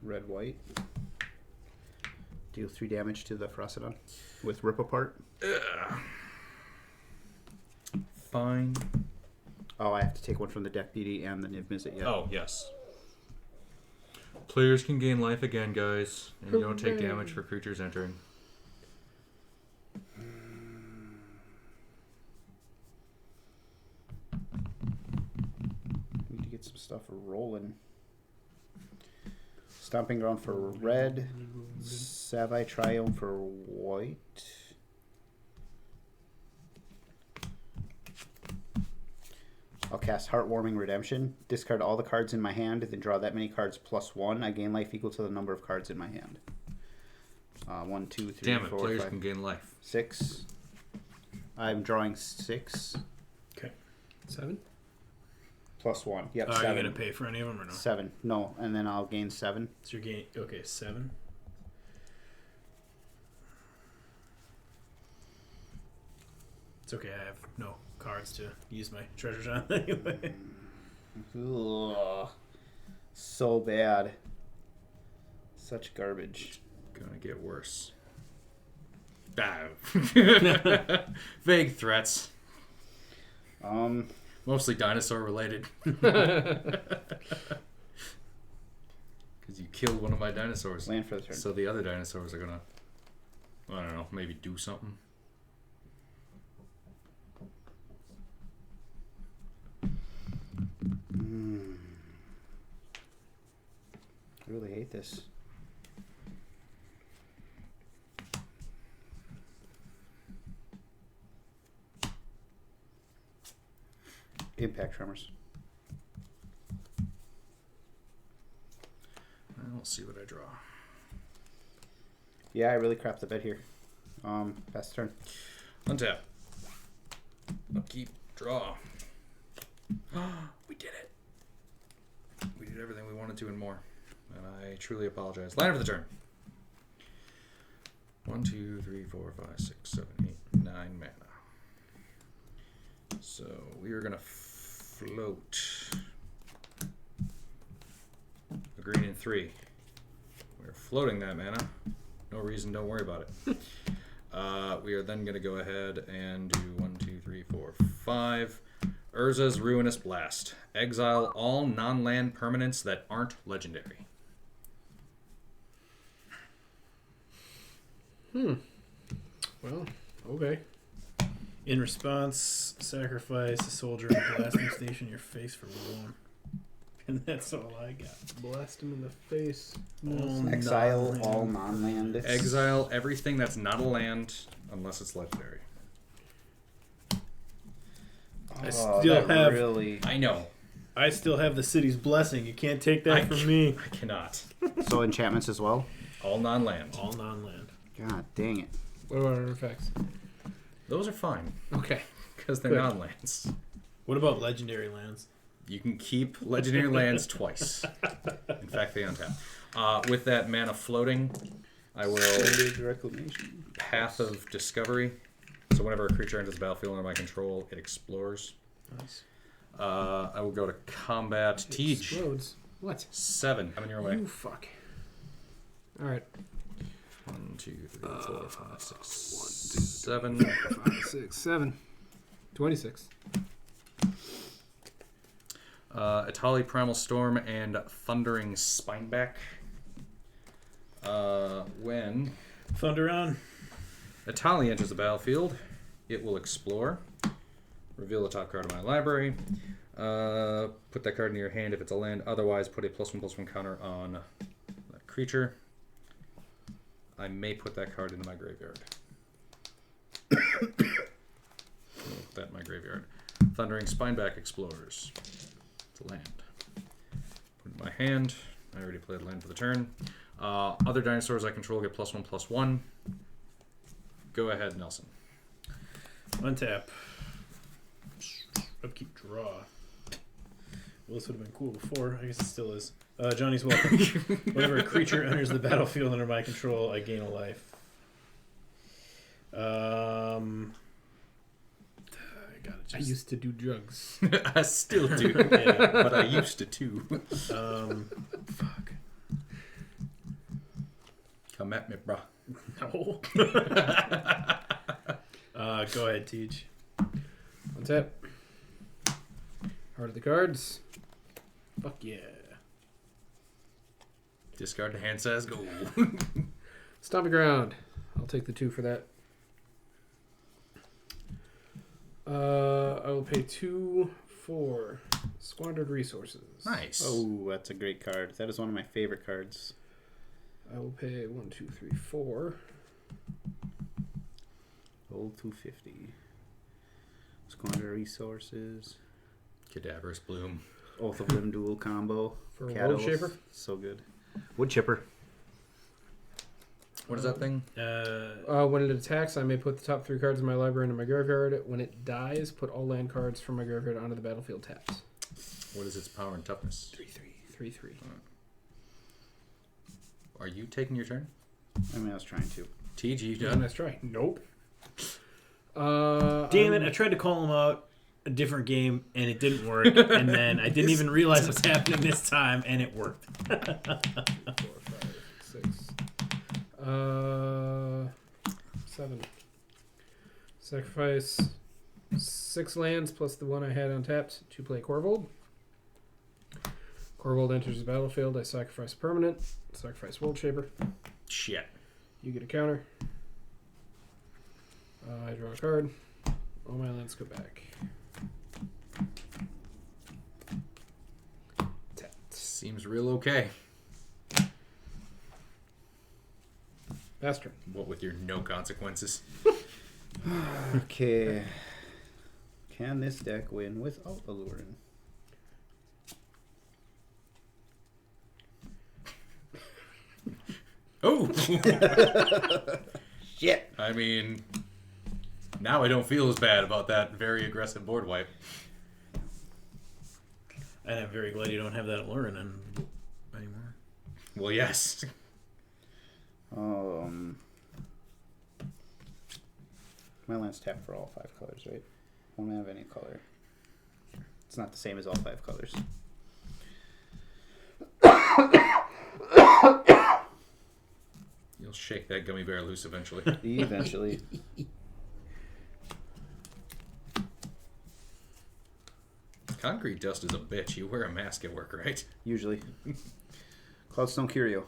Red, white. Deal 3 damage to the Frostodon with Rip Apart. Fine. Oh, I have to take one from the deck BD and the Niv-Mizzet yet. Oh, yes. Players can gain life again, guys. And you don't take damage for creatures entering. Need to get some stuff rolling. Stomping Ground for red. Savai Triumph for white. I'll cast Heartwarming Redemption. Discard all the cards in my hand, then draw that many cards +1. I gain life equal to the number of cards in my hand. 1, 2, 3, Damn it, 4, players 5, can gain life. 6. I'm drawing 6 7? +1. Yep, Are 7. you going to pay for any of them or no? 7. No, and then I'll gain 7. So you're getting, okay, 7. It's okay, I have no cards to use my treasures on anyway. Ugh. So bad. Such garbage. Gonna get worse. Ah. Vague threats. Mostly dinosaur related. Because you killed one of my dinosaurs. Land for the turn. So the other dinosaurs are gonna, I don't know, maybe do something. I really hate this. Impact Tremors. We'll see what I draw. Yeah, I really crapped the bed here. Pass the turn. Untap. Upkeep. Draw. We did it. We did everything we wanted to and more. And I truly apologize. Land for the turn. 1, 2, 3, 4, 5, 6, 7, 8, 9 mana. So we are gonna float a green and 3. We're floating that mana. No reason, don't worry about it. We are then gonna go ahead and do 1, 2, 3, 4, 5. Urza's Ruinous Blast. Exile all non-land permanents that aren't legendary. Well, okay. In response, sacrifice a soldier in a blasting station your face for 1. And that's all I got. Blast him in the face. Exile all non-land. Exile everything that's not a land unless it's legendary. I still have. Really... I know. I still have the city's blessing. You can't take that from me. I cannot. So enchantments as well? All non-land. All non-land. God dang it. What about artifacts? Those are fine Okay. because they're Good. non-lands. What about legendary lands? You can keep legendary lands twice. In fact, they untap. With that mana floating, I will Reclamation. Path of Discovery. So whenever a creature enters the battlefield under my control, it explores. Nice. I will go to combat. Tej. Explodes. What? 7. I'm in your way. You fuck. All right. 1, 2, 3, 4, 5, 6, 7. 5, 6, 7. 26. Atali Primal Storm and Thundering Spineback. When Thunder on. Atali enters the battlefield, it will explore. Reveal the top card of my library. Put that card in your hand if it's a land. Otherwise, put a +1/+1 counter on that creature. I may put that card into my graveyard. Put that in my graveyard. Thundering Spineback explores. It's a land. Put it in my hand. I already played land for the turn. Other dinosaurs I control get +1/+1. Go ahead, Nelson. Untap. Upkeep draw. Well, this would have been cool before. I guess it still is. Johnny's welcome. Whenever a creature enters the battlefield under my control, I gain a life. I gotta I just. used to do drugs. I still do, Yeah. but I used to too. Fuck. Come at me, bro. No. Go ahead, Teach. Untap. Heart of the cards. Fuck yeah. Discard the hand says go. Stomping ground. I'll take the 2 for that. I will pay 2 for squandered resources. Nice. Oh, that's a great card. That is one of my favorite cards. I will pay 1, 2, 3, 4. Old 250. Squander resources. Cadaverous Bloom. Oath of Limb dual combo. For a Cat Wood Oath. Shaper? So good. Wood chipper. What is that thing? When it attacks, I may put the top 3 cards in my library into my graveyard. When it dies, put all land cards from my graveyard onto the battlefield taps. What is its power and toughness? 3, 3. Are you taking your turn? I mean, I was trying to. TG, you Yeah, done? nice try. Nope. Damn Damn it! I tried to call him out a different game and it didn't work, and then I didn't even realize what's happening this time, and it worked. 4, 5, 6. 7. Sacrifice 6 lands plus the 1 I had untapped to play Korvold. Korvold enters the battlefield. I sacrifice a permanent. Sacrifice World Shaper. Shit. You get a counter. I draw a card. All my lands go back. Seems real okay. Pass turn. What with your no consequences? Okay. Can this deck win without Alluring? Oh! Shit. I mean, now I don't feel as bad about that very aggressive board wipe. And I'm very glad you don't have that alluring anymore. Well, yes. My land's tapped for all 5 colors, right? I don't have any color. It's not the same as all 5 colors. You'll shake that gummy bear loose eventually. Eventually. Concrete dust is a bitch. You wear a mask at work, right? Usually. Cloudstone Curio.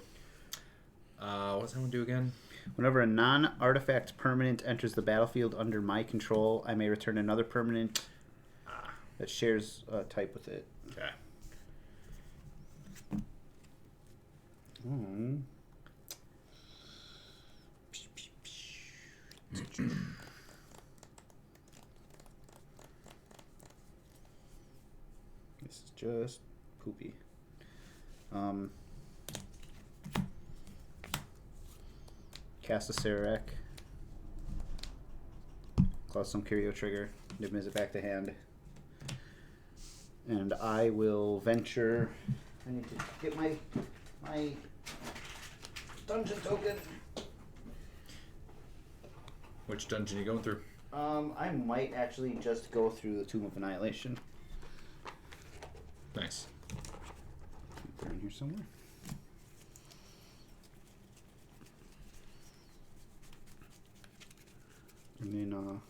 What's that one do again? Whenever a non-artifact permanent enters the battlefield under my control, I may return another permanent that shares a type with it. Okay. This is just poopy. Cast a Serac. Cause some Curio trigger. Niv-Mizzet back to hand. And I will venture. I need to get my dungeon token. Which dungeon are you going through? I might actually just go through the Tomb of Annihilation. Nice. They're in here somewhere. And then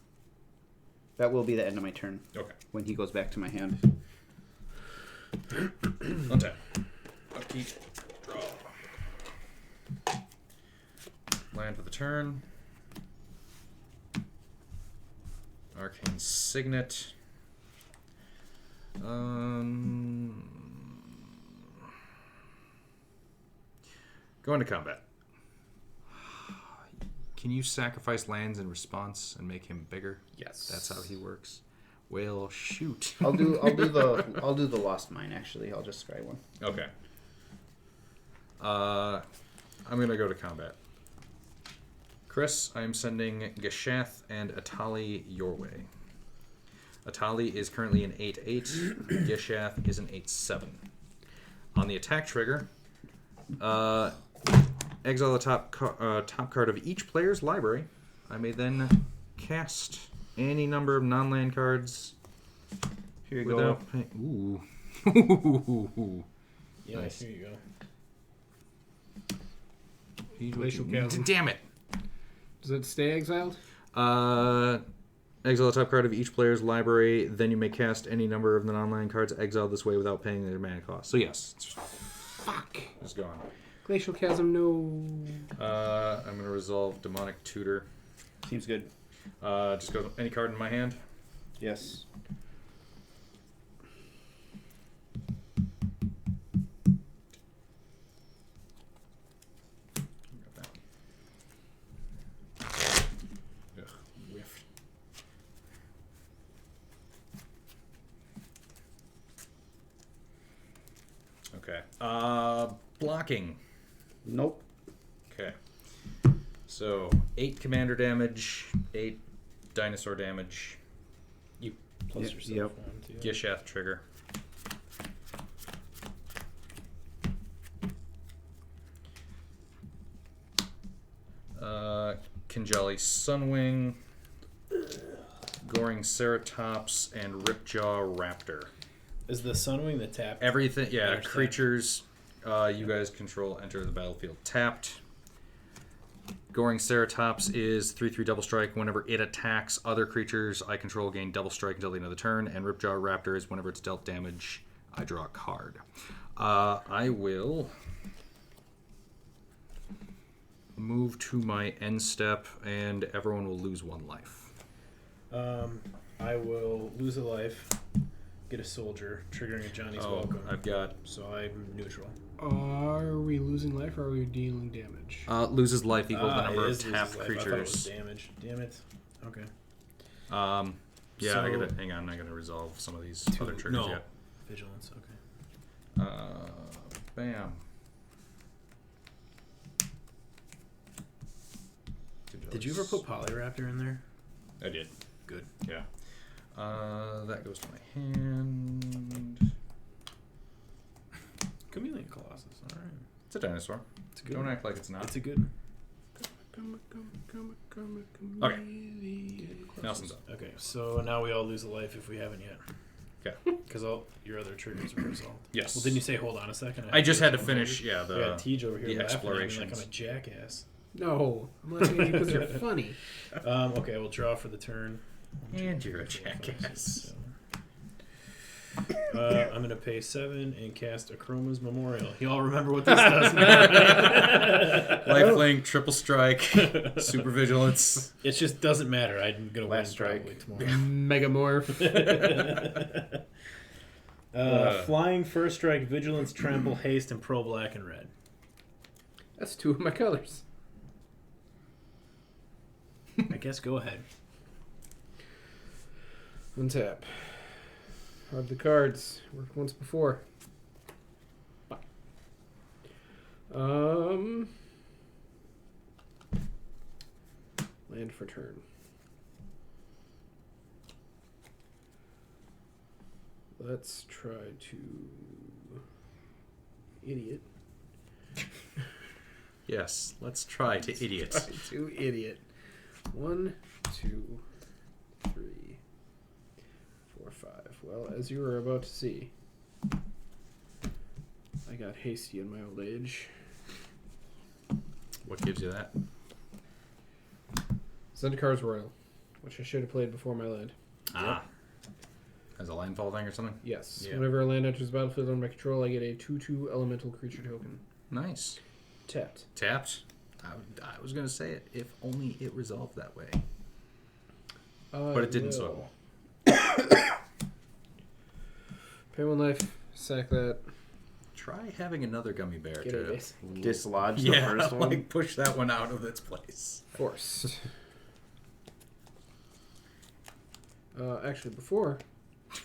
that will be the end of my turn. Okay. When he goes back to my hand. Untap. Upkeep. Draw. Land for the turn. Arcane Signet. Go into combat. Can you sacrifice lands in response and make him bigger? Yes. That's how he works. Well, shoot. I'll do the Lost Mine actually. I'll just scry one. Okay. I'm gonna go to combat. Chris, I'm sending Gishath and Atali your way. Atali is currently an 8/8. Gishath is an 8/7. On the attack trigger, exile the top card of each player's library. I may then cast any number of non-land cards. Here you without go. Ooh. Yeah, Nice. here you go. Glacial Chasm. Damn it. Does it stay exiled? Exile the top card of each player's library. Then you may cast any number of the non-land cards exiled this way without paying their mana cost. So yes, Fuck. it's gone. Glacial Chasm, no. I'm gonna resolve Demonic Tutor. Seems good. Just go any card in my hand. Yes. Ugh, whiffed. Okay. Blocking. Nope. Okay. So 8 commander damage, 8 dinosaur damage. Plus Yep, yourself yep. one, too. Gishath trigger. Kinjali Sunwing, Goring Ceratops, and Ripjaw Raptor. Is the Sunwing the tap? Everything, yeah, There's that. creatures you guys control enter the battlefield tapped. Goring Ceratops is 3/3 double strike. Whenever it attacks other creatures I control, gain double strike until the end of the turn. And Ripjaw Raptor is whenever it's dealt damage, I draw a card. I will move to my end step, and everyone will lose 1 life. I will lose a life, get a soldier, triggering a Johnny's Welcome. I've got So I'm neutral. Are we losing life or are we dealing damage? loses life equal to the number it of is loses tapped life. I thought it was creatures. damage. Damn it. Okay. Yeah, I So- gotta hang on. I gotta resolve some of these Two- other triggers no. yet. Vigilance. Okay. Bam. Did you ever put Polyraptor in there? I did. Good. Yeah. That goes to my hand. Chameleon Colossus. All right. It's a dinosaur. It's a good. Don't one. act like it's not. It's a good. Okay. Nelson's up. Okay. So now we all lose a life if we haven't yet. Okay. Because all your other triggers were resolved. Yes. Well, didn't you say hold on a second? I just had to one finish. over. Yeah. I got The. Tej over here the laughing at me explorations. like I'm a jackass. No. I'm laughing at you because you're funny. Okay, we'll draw for the turn. And you're a 1, 2, 3, 4, 5, 6, jackass. 7. I'm gonna pay 7 and cast Achroma's Memorial. Y'all remember what this does now? Lifelink, triple strike, super vigilance. It just doesn't matter. I'm gonna win Last strike. probably tomorrow. Megamorph. Flying, first strike, vigilance, trample, haste, and pro black and red. That's 2 of my colors. I guess go ahead. Untap. Of the cards. Worked once before. Bye. Land for turn. Let's try to idiot. Yes, let's try to idiot. Try to idiot. 1, 2, 3, 4, 5. Well, as you were about to see, I got hasty in my old age. What gives you that? Zendikar Royal, which I should have played before my land. Ah. As a landfall thing or something? Yes. Yeah. Whenever a land enters the battlefield under my control, I get a 2/2 elemental creature token. Nice. Tapped. Tapped? I was going to say it, if only it resolved that way. But it didn't, so Pay 1 life, sack that. try having another gummy bear Get to a base. Dislodge the yeah, first one. like push that one out of its place. Force. Actually, before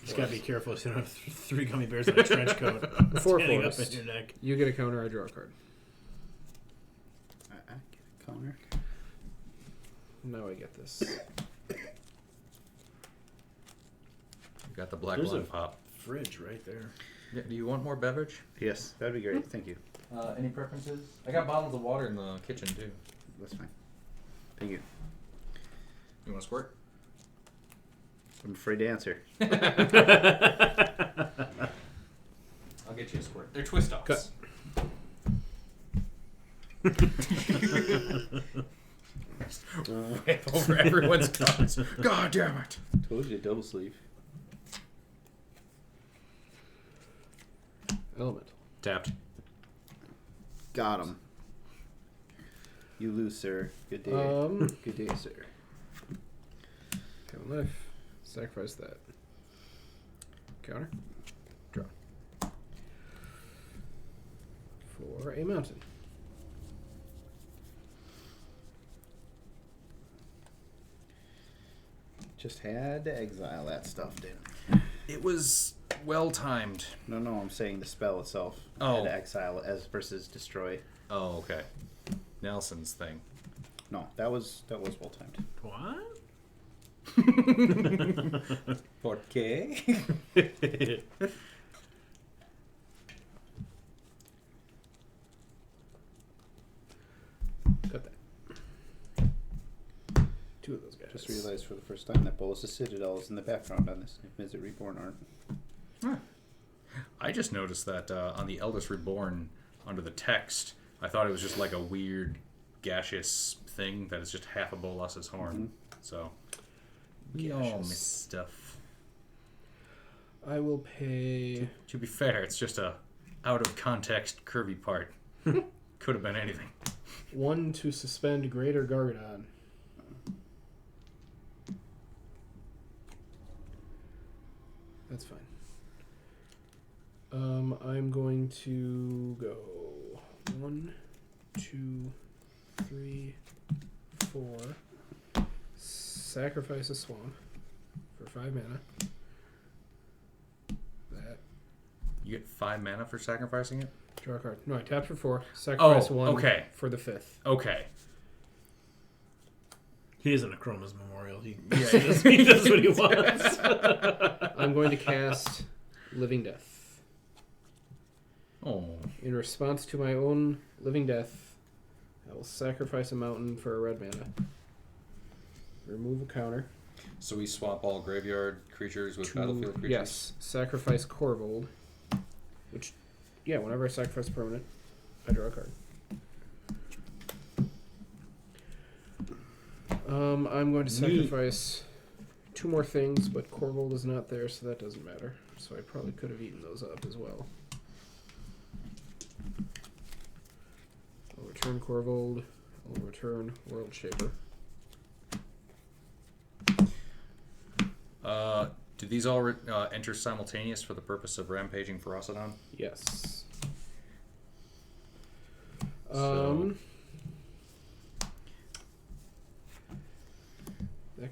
Just gotta be careful so you don't have 3 gummy bears in a trench coat Before standing up forest. in your neck. you get a counter, I draw a card. I get a counter. Now I get this. You got the black There's line a- pop. Fridge right there. Yeah, do you want more beverage? Yes, that'd be great. Thank you. Any preferences? I got bottles of water in the kitchen too. That's fine. Thank you. You want to squirt? I'm afraid to answer. I'll get you a squirt. They're twist offs. Cut. Whip over everyone's cards. God damn it! Told you, double sleeve. Elemental. Tapped. Got him. You lose, sir. Good day. Good day, sir. Pay 1 life, sacrifice that. Counter. Draw. For a mountain. Just had to exile that stuff, didn't It was well timed. No, I'm saying the spell itself. Oh. Had to exile as versus destroy. Oh, okay. Nelson's thing. No, that was well timed. What? Okay. Cut that. 2 of those guys. Just realized for the first time that Bolus' Citadel is in the background on this Niv-Mizzet Reborn art. I just noticed that on the Eldest Reborn, under the text, I thought it was just like a weird gaseous thing that is just half a Bolas's horn. So, we all Gaseous. miss stuff. I will pay. To be fair, it's just a out of context curvy part. Could have been anything. 1 to suspend Greater Gargadon. That's fine. I'm going to go 1, 2, 3, 4. Sacrifice a swamp for 5 mana. That. You get 5 mana for sacrificing it? Draw a card. No, I tap for 4. Sacrifice Oh, 1 okay. for the 5th. Okay. He isn't a Chroma's Memorial. He does what he wants. I'm going to cast Living Death. Oh. In response to my own Living Death, I will sacrifice a mountain for a red mana. Remove a counter. So we swap all graveyard creatures with battlefield creatures? Yes, sacrifice Korvold. Which, yeah, whenever I sacrifice a permanent, I draw a card. I'm going to sacrifice 2 more things, but Korvold is not there, so that doesn't matter. So I probably could have eaten those up as well. I'll return Korvold. I'll return World Shaper. Do these all enter simultaneous for the purpose of rampaging Ferocidon? Yes. That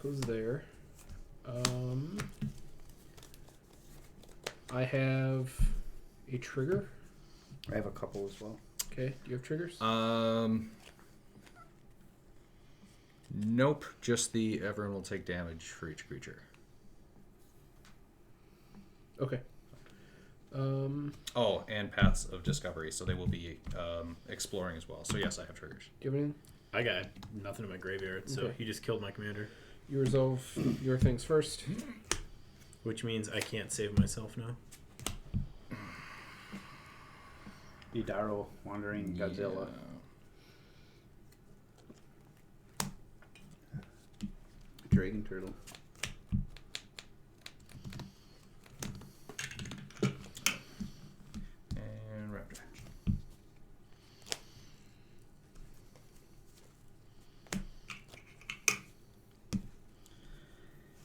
goes there. I have a trigger. I have a couple as well. Okay, do you have triggers? Nope. Just the everyone will take damage for each creature. Okay. Oh, and Paths of Discovery, so they will be exploring as well. So yes, I have triggers. Do you have anything? I got nothing in my graveyard, so Okay. he just killed my commander. You resolve your things first. Which means I can't save myself now. Idaro, Wandering Godzilla. Dragon Turtle. And Raptor.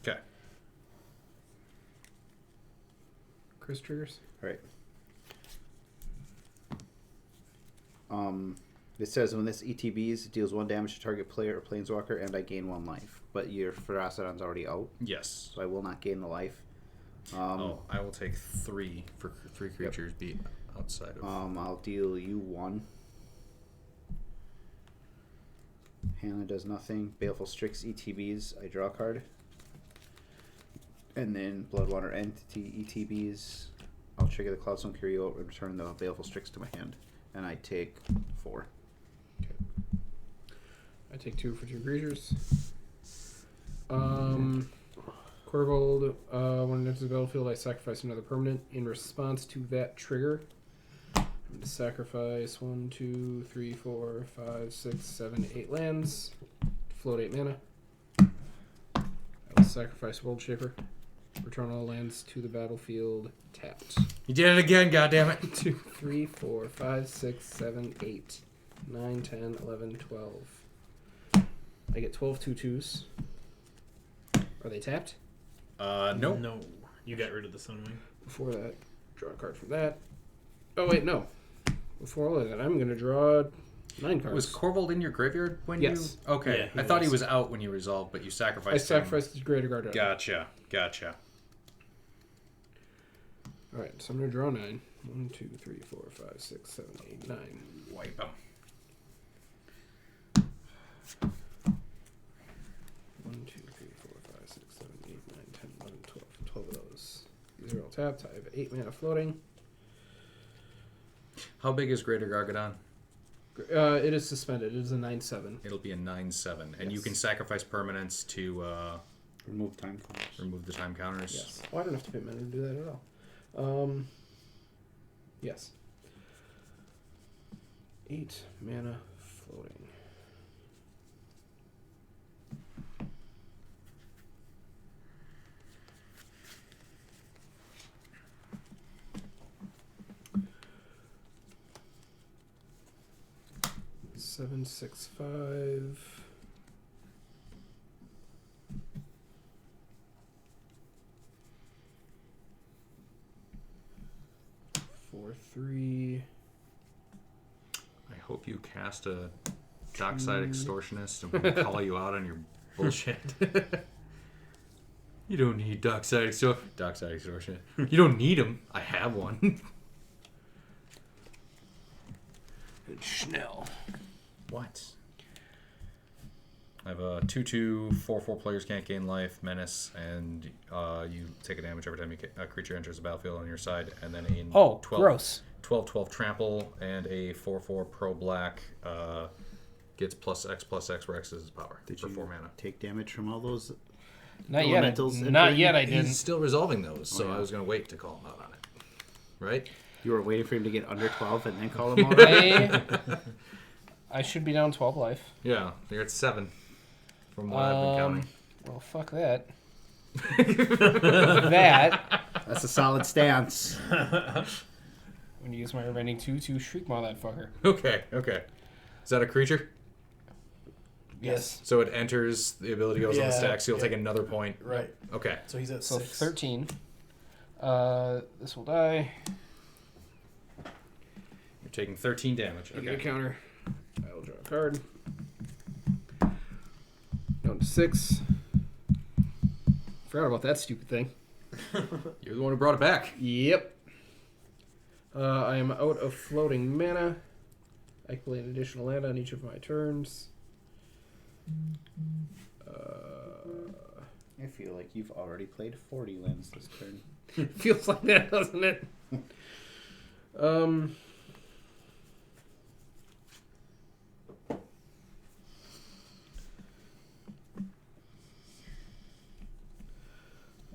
Okay. Chris triggers. Right. It says when this ETBs, it deals 1 damage to target player or planeswalker, and I gain 1 life. But your Ferocidon's already out, Yes. so I will not gain the life. I will take 3 for 3 creatures. Be outside of. I'll deal you 1. Hannah does nothing. Baleful Strix ETBs, I draw a card. And then Bloodwater Entity ETBs, I'll trigger the Cloudstone Curio and return the Baleful Strix to my hand. And I take 4. I take 2 for 2 creatures. Korvold, when it enters the battlefield, I sacrifice another permanent. In response to that trigger, I'm going to sacrifice 1, 2, 3, 4, 5, 6, 7, 8 lands. Float 8 mana. I will sacrifice World Shaper. Return all lands to the battlefield tapped. You did it again, goddammit. 2, 3, 4, 5, 6, 7, 8, 9, 10, 11, 12. I get 12 2/2s. Are they tapped? Nope. No. You got rid of the Sunwing. Before that, draw a card from that. Oh, wait, no. Before all of that, I'm going to draw 9 cards. Was Korvold in your graveyard when Yes. you? Okay. Yeah, he I thought he was. was out when you resolved, but you sacrificed. I sacrificed the Greater Guard. Gotcha. Alright, so I'm going to draw 9. 1, 2, 3, 4, 5, 6, 7, 8, 9. Wipe them. 1, 2, 3, 4, 5, 6, 7, 8, 9, 10, 11, 12. 12 of those. These are all tapped. I have 8 mana floating. How big is Greater Gargadon? It is suspended. It is a 9/7. It'll be a 9/7, and you Yes. can sacrifice permanents to Remove time counters. remove the time counters. Yes. Well, I don't have to pay mana to do that at all. Yes. 8 mana floating. Seven, 6, 5. 4, 3. I hope you cast a Dockside Extortionist and we'll call you out on your bullshit. You don't need Dockside Extortionist. You don't need them. I have one. And Schnell. What? I have a 2/2, 4/4 players can't gain life, menace, and you take a damage every time a creature enters the battlefield on your side, and then a 12/12 trample and a 4/4 pro black gets +X for X's power Did for you 4 mana. take damage from all those? Not yet. Elementals Not entering? yet. I didn't. He's still resolving those, so yeah. I was going to wait to call him out on it. Right? You were waiting for him to get under 12 and then call him out? I should be down 12 life. Yeah, you're at 7 from what I've been counting. Well, fuck that. That. That's a solid stance. I'm gonna use my remaining 2 to shriek maw that fucker. Okay. Is that a creature? Yes. So it enters, the ability goes on the Yeah, stack, so you'll yeah. take another point. Right. Okay. So he's at So 6. 13. This will die. You're taking 13 damage. You get a Okay. counter. I will draw a card. Down to 6. Forgot about that stupid thing. You're the one who brought it back. Yep. I am out of floating mana. I can play an additional land on each of my turns. I feel like you've already played 40 lands this turn. Feels like that, doesn't it? I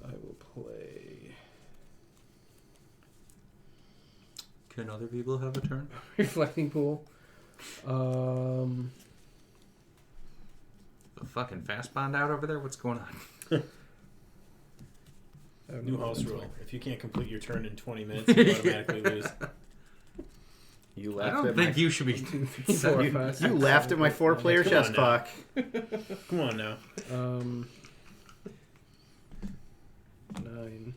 will play Can other people have a turn? Reflecting Pool. The fucking fast bond out over there? What's going on? New house rule. If you can't complete your turn in 20 minutes, you automatically lose. You I laughed don't at think my, you should be. 2, 3, 4, 5, you laughed at my 4-player Come chess on now. clock. Come on now. 9.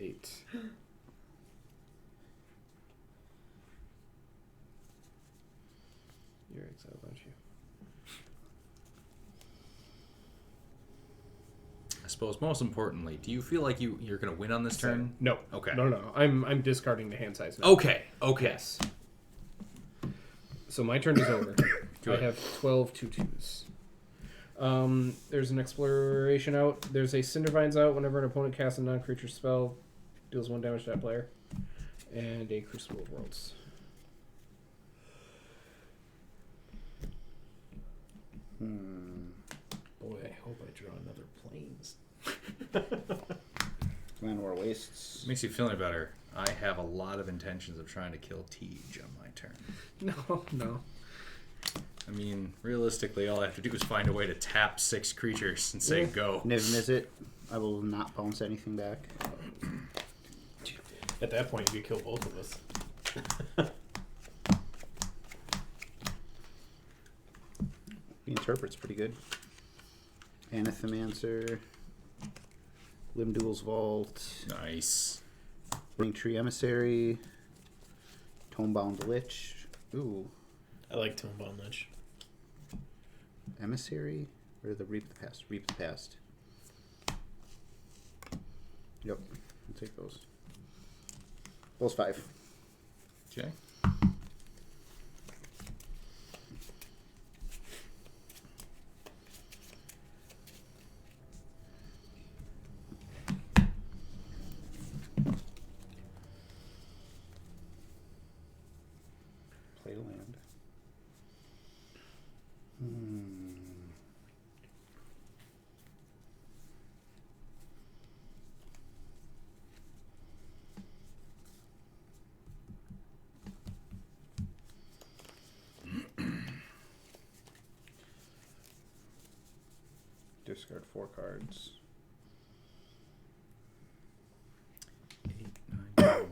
Eight. You're exiled, aren't you? I suppose most importantly, do you feel like you're going to win on this turn? No. Okay. No. I'm discarding the hand size now. Okay. Yes. So my turn is over. Good. I have 12 2/2s. There's an exploration out. There's a Cindervines out. Whenever an opponent casts a non-creature spell, deals 1 damage to that player. And a Crucible of Worlds. Boy, I hope I draw another planes. Manowar Wastes. Makes you feel any better. I have a lot of intentions of trying to kill Tej on my turn. No. I mean, realistically, all I have to do is find a way to tap 6 creatures and say Yeah. go. Niv-Mizzet. I will not bounce anything back. At that point, you could kill both of us. The Interpret's pretty good. Anathemancer. Limdual's Vault. Nice. Burning Tree Emissary. Tomebound Lich. Ooh. I like Tomebound Lich. Emissary? Or the Reap the Past? Reap the Past. Yep. I'll take those. Those 5. Okay. Play a land. Discard 4 cards. 8, 9, 12,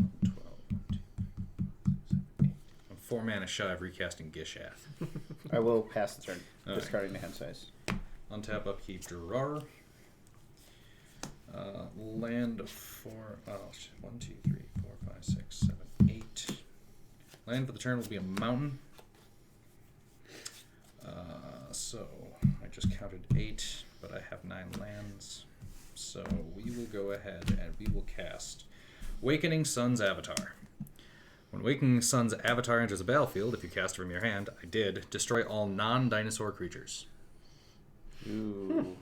8. I'm 4 mana shy of recasting Gishath. I will pass the turn. Alright. Discarding the hand size. Untap, upkeep, drawer. Land 4. Oh, shit. 1, 2, 3, 4, 5, 6, 7, 8. Land for the turn will be a mountain. So I just counted 8, but I have 9 lands. So we will go ahead and we will cast Wakening Sun's Avatar. When Wakening Sun's Avatar enters the battlefield, if you cast it from your hand, I did, destroy all non-dinosaur creatures. Ooh.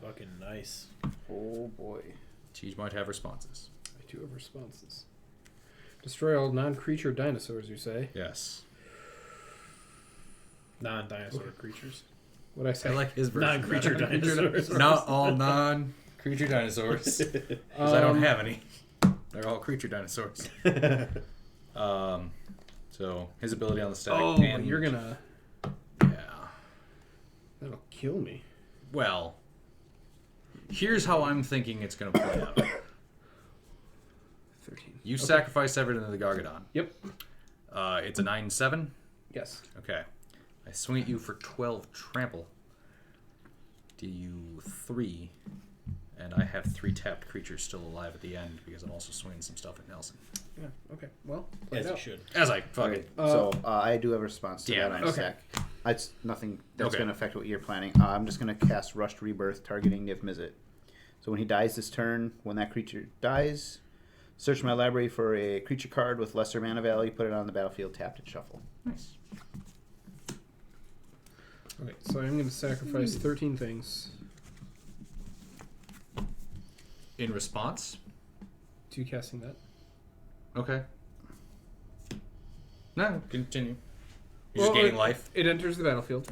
Fucking nice. Oh boy. Tej might have responses. I do have responses. Destroy all non-creature dinosaurs, you say? Yes. Non-dinosaur creatures. What'd I say? I like his version. Non-creature dinosaurs. Not all non-creature dinosaurs. Because I don't have any. They're all creature dinosaurs. So his ability on the stack. Oh, and you're gonna... Yeah. That'll kill me. Well, here's how I'm thinking it's going to play out. 13. You sacrifice everything to the Gargadon. Yep. It's a 9/7. Yes. Okay. I swing at you for 12 trample. Do you 3 And I have 3 tapped creatures still alive at the end because I'm also swinging some stuff at Nelson. Yeah. Okay. Well, play As it you out. should. As I fucking... So I do have a response to Damn that it. on a Okay. stack. It's nothing that's Okay. going to affect what you're planning. I'm just going to cast Rushed Rebirth, targeting Niv-Mizzet. So when he dies this turn, when that creature dies, search my library for a creature card with lesser mana value, put it on the battlefield, tapped, and shuffle. Nice. Okay. So I'm going to sacrifice 13 things. In response? To casting that. Okay. No, continue. You're Well, just gaining life? It enters the battlefield.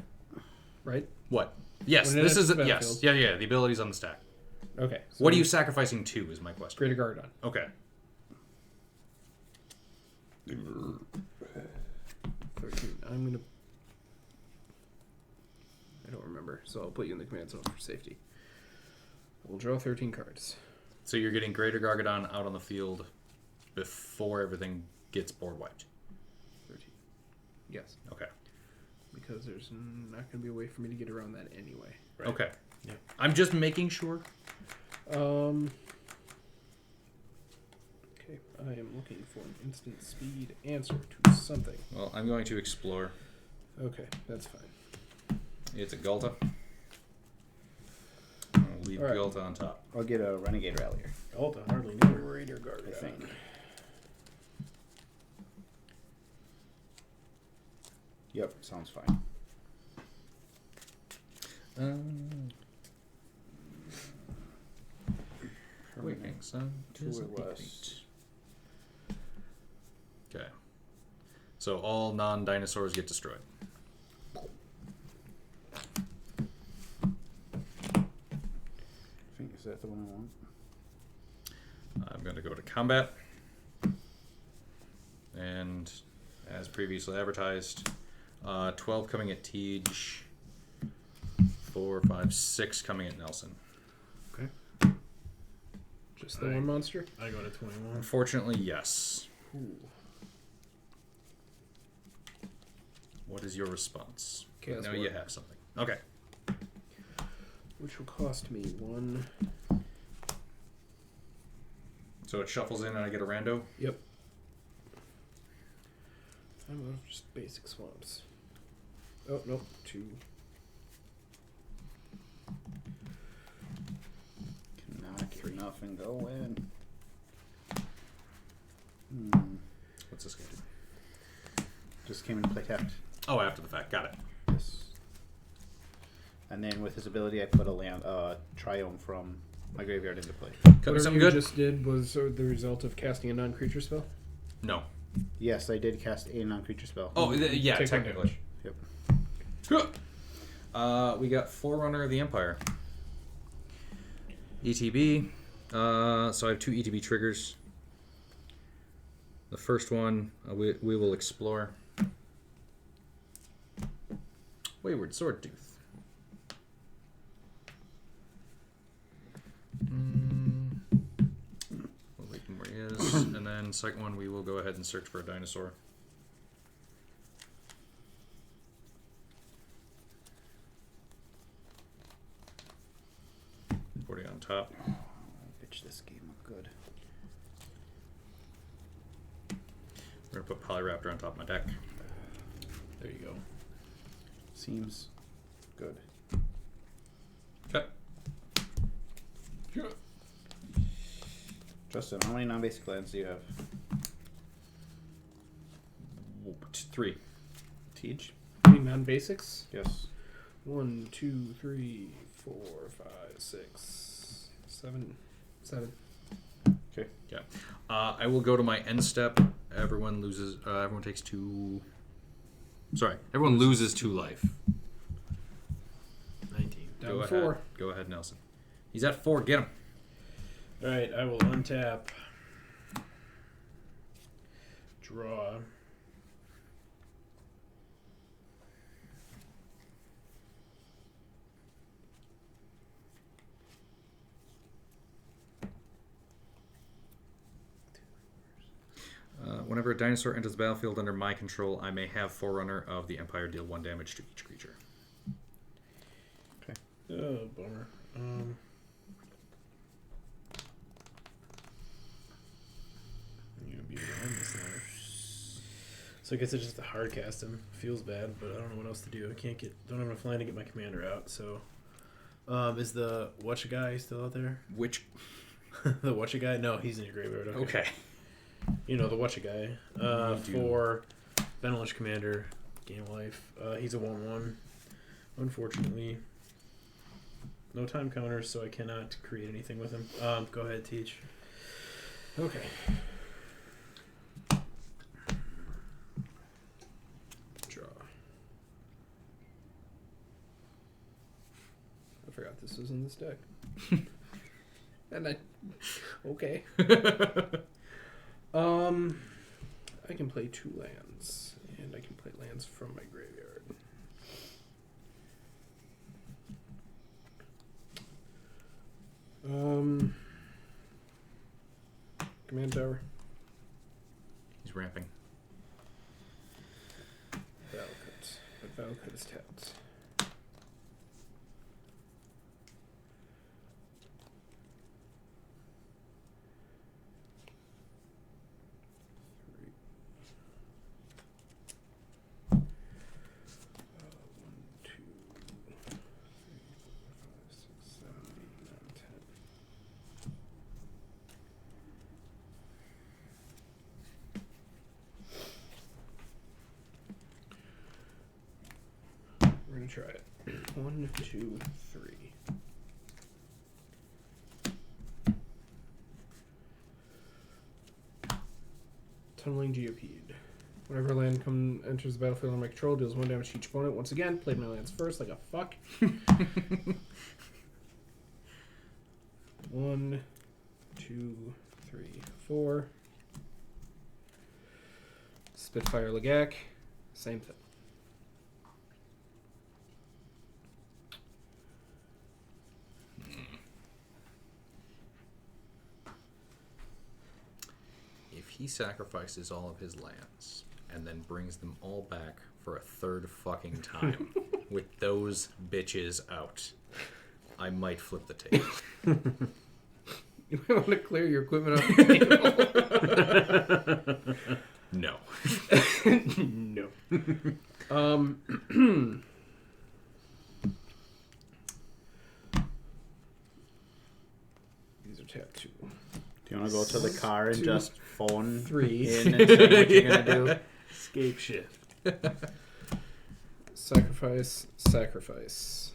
Right? What? Yes, When it this enters is... the Yes. battlefield. Yeah, the ability's on the stack. Okay. So What are you sacrificing to is my question. Greater Guard on. Okay. 13. I'm going to... I don't remember, so I'll put you in the command zone for safety. We'll draw 13 cards. So you're getting Greater Gargadon out on the field before everything gets board wiped. 13. Yes. Okay. Because there's not going to be a way for me to get around that anyway. Right. Okay. Yep. I'm just making sure. Okay, I am looking for an instant speed answer to something. Well, I'm going to explore. Okay, that's fine. It's a Gulta. I'll leave All right. Gulta on top. I'll get a Renegade Rallier, Alta hardly knew her. Greater Guard. I think. Yep, sounds fine. Waking Sun is a Two or less. beat. Okay. So all non-dinosaurs get destroyed. I think, is that the one I want? I'm going to go to combat. And as previously advertised, 12 coming at Tej, 4, 5, 6 coming at Nelson. Just the one monster? I go to 21. Unfortunately, yes. Ooh. What is your response? Chaos No, Ward. you have something. Okay. Which will cost me 1. So it shuffles in and I get a rando? Yep. I'm out of just basic swamps. Oh, no. 2. Cannot get nothing going. What's this guy do? Just came into play tapped. Oh, after the fact. Got it. Yes. And then with his ability, I put a Triome from my graveyard into play. Could be Whatever something you good? just did was the result of casting a non-creature spell? No. Yes, I did cast a non-creature spell. Oh, yeah, Take one technically. Yep. We got Forerunner of the Empire. ETB. So I have 2 ETB triggers. The first one, we will explore. Wayward Sword Tooth. We'll leave him where he is. And then second one, we will go ahead and search for a dinosaur. Putting on top. Bitch, this game look good. We're gonna put Polyraptor on top of my deck. There you go. Seems good. Okay. Justin, how many non-basic lands do you have? 3. Teach? Any non-basics? Yes. 1, 2, 3, 4, 5, 6, 7. 7. Okay. Yeah. I will go to my end step. Everyone loses. Everyone takes 2. Sorry. Everyone loses 2 life. 19. Down Go to ahead. 4. Go ahead, Nelson. He's at 4. Get him. Alright, I will untap. Draw. Whenever a dinosaur enters the battlefield under my control, I may have Forerunner of the Empire deal 1 damage to each creature. Oh, bummer. So I guess it's just a hard cast him. Feels bad, but I don't know what else to do. Don't have enough land to get my commander out. So, is the Whatcha guy still out there? Which? The Whatcha guy? No, he's in your graveyard. Okay. You know the Whatcha guy. For Benelish commander, game life. He's a 1/1. Unfortunately, no time counters, so I cannot create anything with him. Go ahead, Teach. Okay. Draw. I forgot this was in this deck. And I... Okay. I can play 2 lands. And I can play lands from my graveyard. Command tower. He's ramping. Battle cuts. But battle cut is tapped. We're gonna try it. 1, 2, 3. Tunneling Geopede. Whenever a land enters the battlefield under my control, deals 1 damage to each opponent. Once again, played my lands first like a fuck. 1, 2, 3, 4. Spitfire Lagak. Same thing. If he sacrifices all of his lands and then brings them all back for a 3rd fucking time with those bitches out, I might flip the table. You might want to clear your equipment off the table. No. No. These are tab 2. Do you want to go to the car and 2, just phone 3 in and say what you're gonna do? Escape shift. Sacrifice. Sacrifice.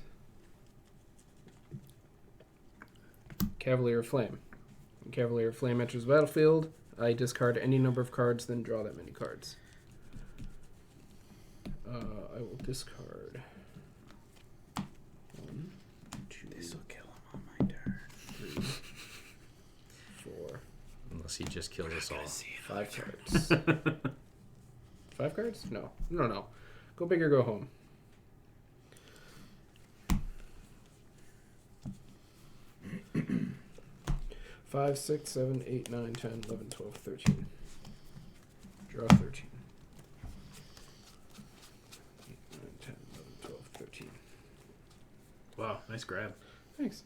Cavalier of Flame. When Cavalier of Flame enters the battlefield, I discard any number of cards, then draw that many cards. I will discard 1, 2. This will kill him on my turn. 3, 4. Unless he just killed us all. 5 cards. 5 cards? No. No. Go big or go home. Five, 6, 7, 8, 9, 10, 11, 12, 13. Draw 13. 8, 9, 10, 11, 12, 13. Wow, nice grab. Thanks.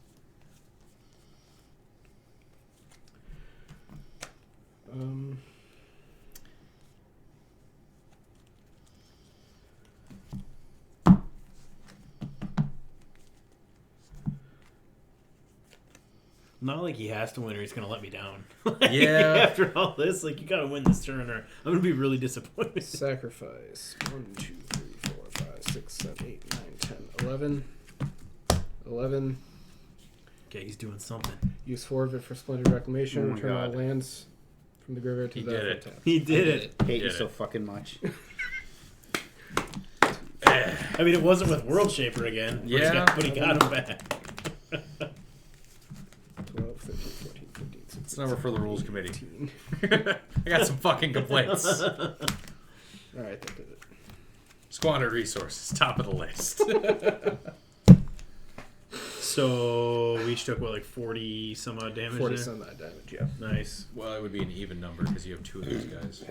Not like he has to win or he's going to let me down. Yeah. After all this, like, you got to win this turn or I'm going to be really disappointed. Sacrifice. 1, 2, 3, 4, 5, 6, 7, 8, 9, 10, 11. 11. Okay, he's doing something. Use 4 of it for Splendid Reclamation. Oh my Return all God. lands from the graveyard to He the did battlefield it. tab. He did it. Hate you Did so it. fucking much. I mean, it wasn't with World Shaper again. Yeah. But he got him back. 12, 13, 14, 15, 16. It's never for the rules committee. 18. I got some fucking complaints. Alright, that did it. Squandered resources, top of the list. So we each took, what, like 40 some odd damage 40 there? some odd damage, yeah. Nice. Well, it would be an even number because you have 2 of those guys.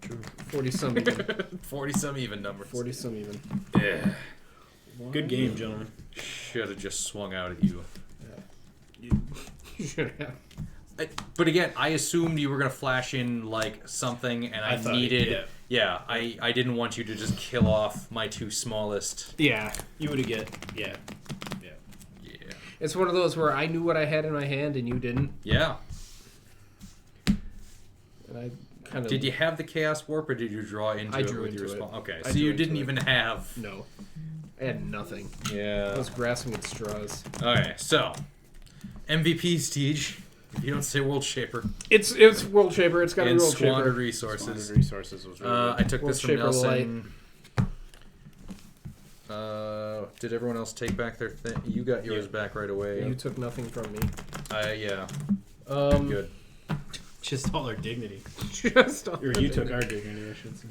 True. 40 some even. 40 some even numbers. 40 some even. Yeah. Good game, gentlemen. Should have just swung out at you. You should have. But again, I assumed you were gonna flash in like something, and I thought, needed. Yeah, I didn't want you to just kill off my two smallest. Yeah. You would have get. Yeah. Yeah. It's one of those where I knew what I had in my hand and you didn't. Yeah. And I kind of. Did you have the Chaos Warp, or did you draw into I it drew with into your it. Okay, I so drew you into didn't it. even have. No. I had nothing. Yeah. I was grasping at straws. Okay, so MVPs, Tej. If you don't say World Shaper. It's World Shaper. It's got to be And World Squandered Shaper. Resources. Squandered Resources was really I took World this from Shaper Nelson. Did everyone else take back their thing? You got yours back right away. You took nothing from me. Yeah. Good. just all our dignity. Just all Or the you took dignity. our dignity, I should say.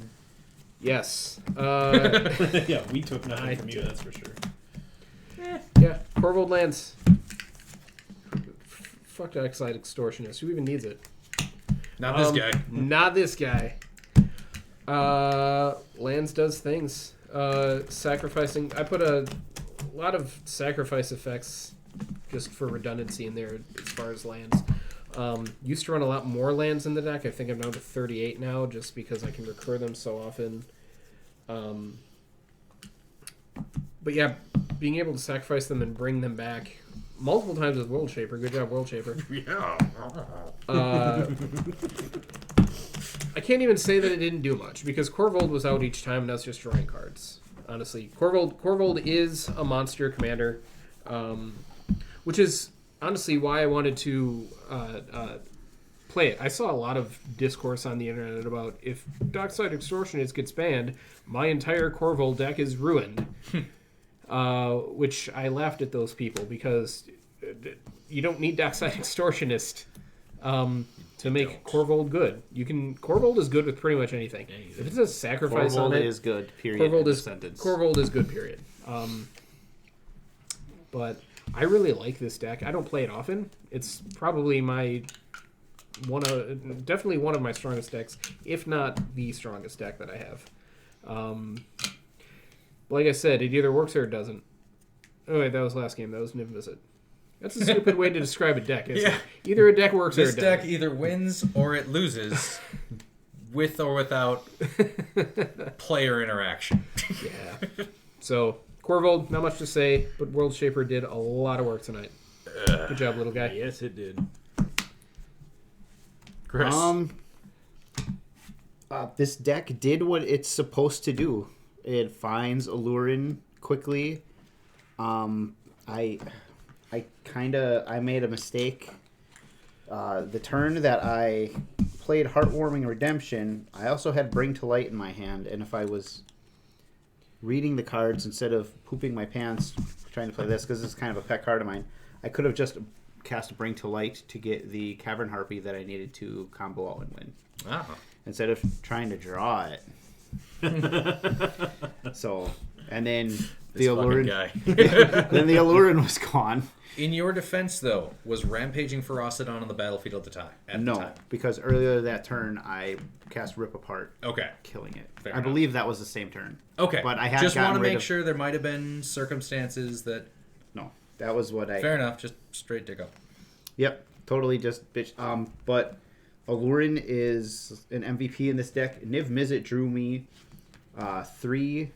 Yes. Yeah, we took nothing I from you, did. that's for sure. Yeah. Korvold lands. Fuck that Exide Extortionist. Who even needs it? Not this guy. Not this guy. Lands does things. Sacrificing. I put a lot of sacrifice effects just for redundancy in there as far as lands. Used to run a lot more lands in the deck. I think I'm down to 38 now just because I can recur them so often. But yeah, being able to sacrifice them and bring them back multiple times with World Shaper. Good job, World Shaper. Yeah. I can't even say that it didn't do much because Korvold was out each time and I was just drawing cards. Honestly, Korvold is a monster commander, which is honestly why I wanted to play it. I saw a lot of discourse on the internet about if Dockside Extortionist gets banned, my entire Korvold deck is ruined. Which I laughed at those people because you don't need Dockside Extortionist to make Korvold good. Korvold is good with pretty much anything. If it's a sacrifice on it, is good. Period. Korvold End of is sentence. Korvold is good. Period. But I really like this deck. I don't play it often. It's probably definitely one of my strongest decks, if not the strongest deck that I have. Like I said, it either works or it doesn't. Oh wait, that was last game. That was Niv-Mizzet. That's a stupid way to describe a deck, isn't it? Either a deck works This or it deck doesn't. either wins or it loses, with or without player interaction. Yeah. So, Korvold, not much to say, but World Shaper did a lot of work tonight. Good job, little guy. Yes, it did. Chris. This deck did what it's supposed to do. It finds Allurin quickly. I made a mistake. The turn that I played Heartwarming Redemption, I also had Bring to Light in my hand, and if I was reading the cards instead of pooping my pants trying to play this, because it's kind of a pet card of mine, I could have just cast Bring to Light to get the Cavern Harpy that I needed to combo out and win. Ah. Instead of trying to draw it. So, and then the This fucking Allurin guy. then the Allurin was gone. In your defense, though, was Rampaging Ferocidon on the battlefield at the time? No, because earlier that turn I cast Rip Apart, Okay. killing it. Fair I enough. believe that was the same turn. Okay. But I had just want gotten to rid make of- sure there might have been circumstances that. No, that was what I. Fair enough. Just straight dig up. Yep, totally just bitch. But Allurin is an MVP in this deck. Niv-Mizzet drew me 3,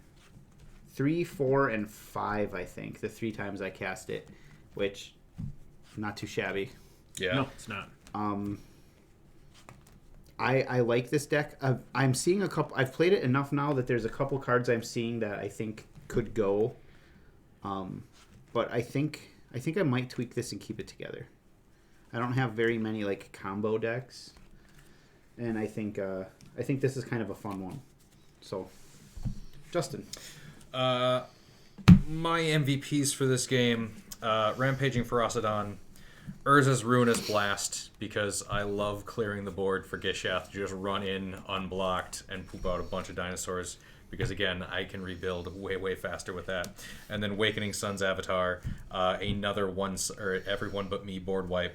4, and 5. I think the 3 times I cast it, which not too shabby. Yeah. No, it's not. I like this deck. I'm seeing a couple. I've played it enough now that there's a couple cards I'm seeing that I think could go. But I think I might tweak this and keep it together. I don't have very many like combo decks, and I think this is kind of a fun one. So, Justin. My MVPs for this game: Rampaging Ferocidon, Urza's Ruinous Blast, because I love clearing the board for Gishath to just run in unblocked and poop out a bunch of dinosaurs. Because again, I can rebuild way faster with that. And then Awakening Sun's Avatar, another everyone but me board wipe.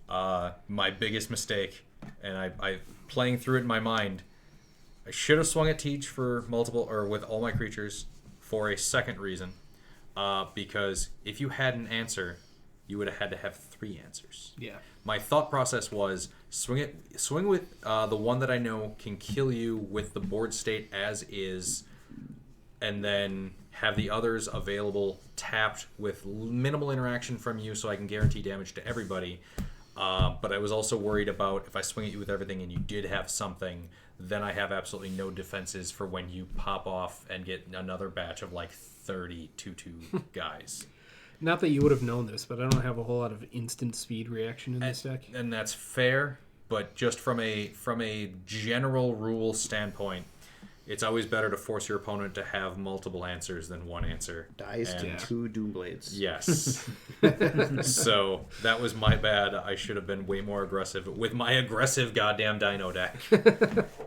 My biggest mistake, and I playing through it in my mind, I should have swung at Teach for multiple or with all my creatures for a second reason. Because if you had an answer, you would have had to have 3 answers. Yeah. My thought process was swing with the one that I know can kill you with the board state as is, and then have the others available tapped with minimal interaction from you so I can guarantee damage to everybody. But I was also worried about if I swing at you with everything and you did have something, then I have absolutely no defenses for when you pop off and get another batch of like 30 2/2 guys. Not that you would have known this, but I don't have a whole lot of instant speed reaction in this deck. And that's fair, but just from a general rule standpoint, it's always better to force your opponent to have multiple answers than one answer. Dies to 2 Doomblades. Yes. So that was my bad. I should have been way more aggressive with my aggressive goddamn Dino deck.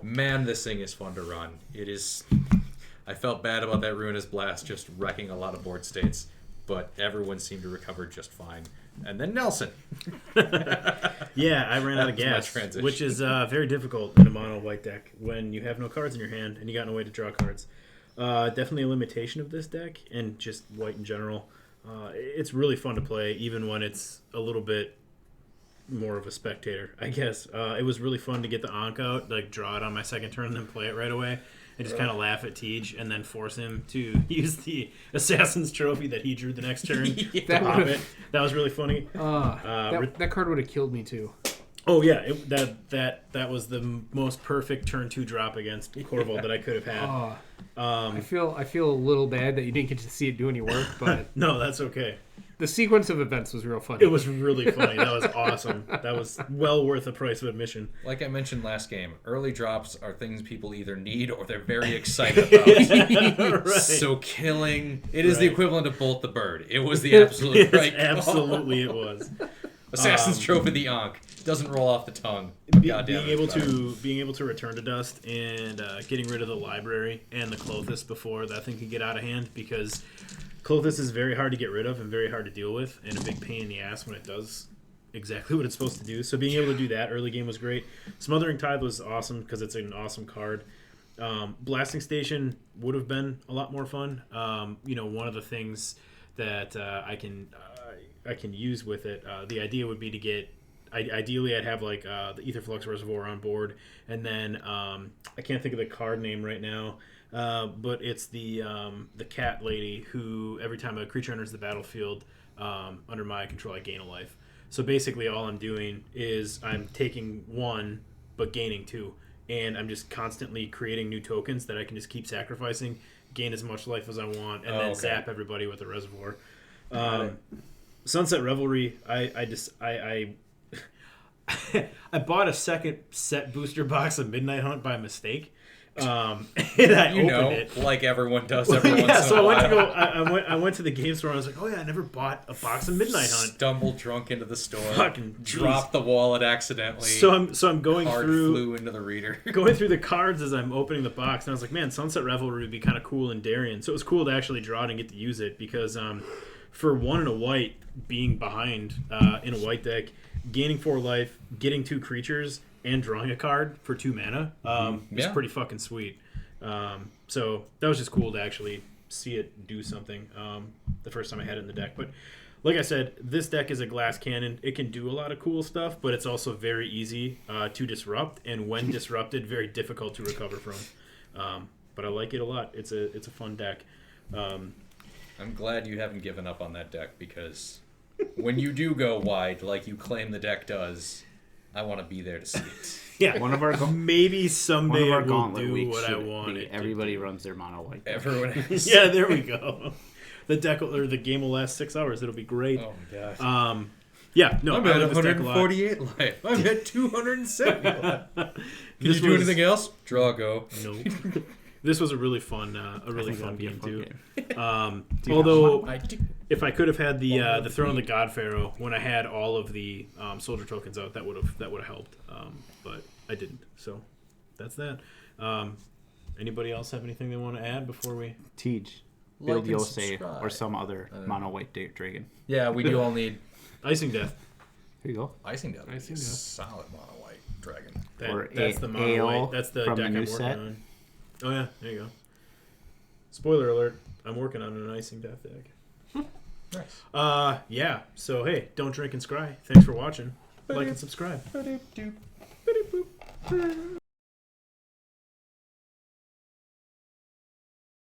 Man, this thing is fun to run. It is. I felt bad about that Ruinous Blast just wrecking a lot of board states, but everyone seemed to recover just fine. And then Nelson. Yeah, I ran out of That was my gas, transition. which is very difficult in a mono white deck when you have no cards in your hand and you got no way to draw cards. Definitely a limitation of this deck and just white in general. It's really fun to play, even when it's a little bit more of a spectator, I guess. It was really fun to get the Ankh out, like draw it on my second turn and then play it right away. And just kind of laugh at Tej and then force him to use the Assassin's Trophy that he drew the next turn. That was really funny. That card would have killed me too. Oh yeah, that was the most perfect turn 2 drop against Korvold that I could have had. I feel a little bad that you didn't get to see it do any work, but No, that's okay. the sequence of events was real funny. It was really funny. That was awesome. That was well worth the price of admission. Like I mentioned last game, early drops are things people either need or they're very excited about. Right. So killing, it is the Right. equivalent of Bolt the Bird. It was the absolute Yes, right call. absolutely it was. Assassin's Trophy the Ankh doesn't roll off the tongue. But goddamn, being able to return to dust and getting rid of the library and the Clothis before that thing could get out of hand, because Clothis is very hard to get rid of and very hard to deal with and a big pain in the ass when it does exactly what it's supposed to do. So being able to do that early game was great. Smothering Tithe was awesome because it's an awesome card. Blasting Station would have been a lot more fun. One of the things that I can use with it, the idea would be to get, ideally I'd have like the Aetherflux Reservoir on board, and then I can't think of the card name right now, but it's the cat lady who every time a creature enters the battlefield under my control I gain a life. So basically all I'm doing is I'm taking 1 but gaining 2, and I'm just constantly creating new tokens that I can just keep sacrificing, gain as much life as I want, and then zap everybody with a reservoir. Sunset Revelry, I bought a second set booster box of Midnight Hunt by mistake. And I opened it. like everyone does every once in a So while. I went to the game store and I was like, oh yeah, I never bought a box of Midnight Hunt. Stumbled drunk into the store. Fucking dropped the wallet accidentally. So I'm going Card through flew into the reader. going through the cards as I'm opening the box, and I was like, man, Sunset Revelry would be kind of cool in Darien. So it was cool to actually draw it and get to use it, because for 1 and a white, being behind in a white deck, gaining 4 life, getting 2 creatures, and drawing a card for 2 mana is pretty fucking sweet. So that was just cool to actually see it do something the first time I had it in the deck. But like I said, this deck is a glass cannon. It can do a lot of cool stuff, but it's also very easy to disrupt, and when disrupted, very difficult to recover from. But I like it a lot. It's a fun deck. I'm glad you haven't given up on that deck, because when you do go wide, like you claim the deck does, I want to be there to see it. Yeah, maybe someday our it will gauntlet do weeks what I should want. be it to everybody do. runs their mono white. Everyone has. Yeah, there we go. The deck or the game will last 6 hours. It'll be great. Oh my gosh. Yeah, no, I'm I at like this deck a lot. 148 life. I'm at 270 life. Can This you do was- anything else? Draw go. No. This was a really fun that'd be a game fun too. game. Although, I do. if I could have had the Throne of the God Pharaoh when I had all of the soldier tokens out, that would have helped. But I didn't. So that's that. Anybody else have anything they want to add before we? Tej, Like build and Yosei subscribe. or some other mono white dragon. Yeah, we do all need Icing Death. Here you go. Icing Death. Icing Is Death. solid mono white dragon. Or That's the mono Ale white. That's the from deck the I'm new working set. on. Oh yeah, there you go. Spoiler alert: I'm working on an Icing Death deck. Nice. Yeah. So hey, don't drink and scry. Thanks for watching. Like and subscribe.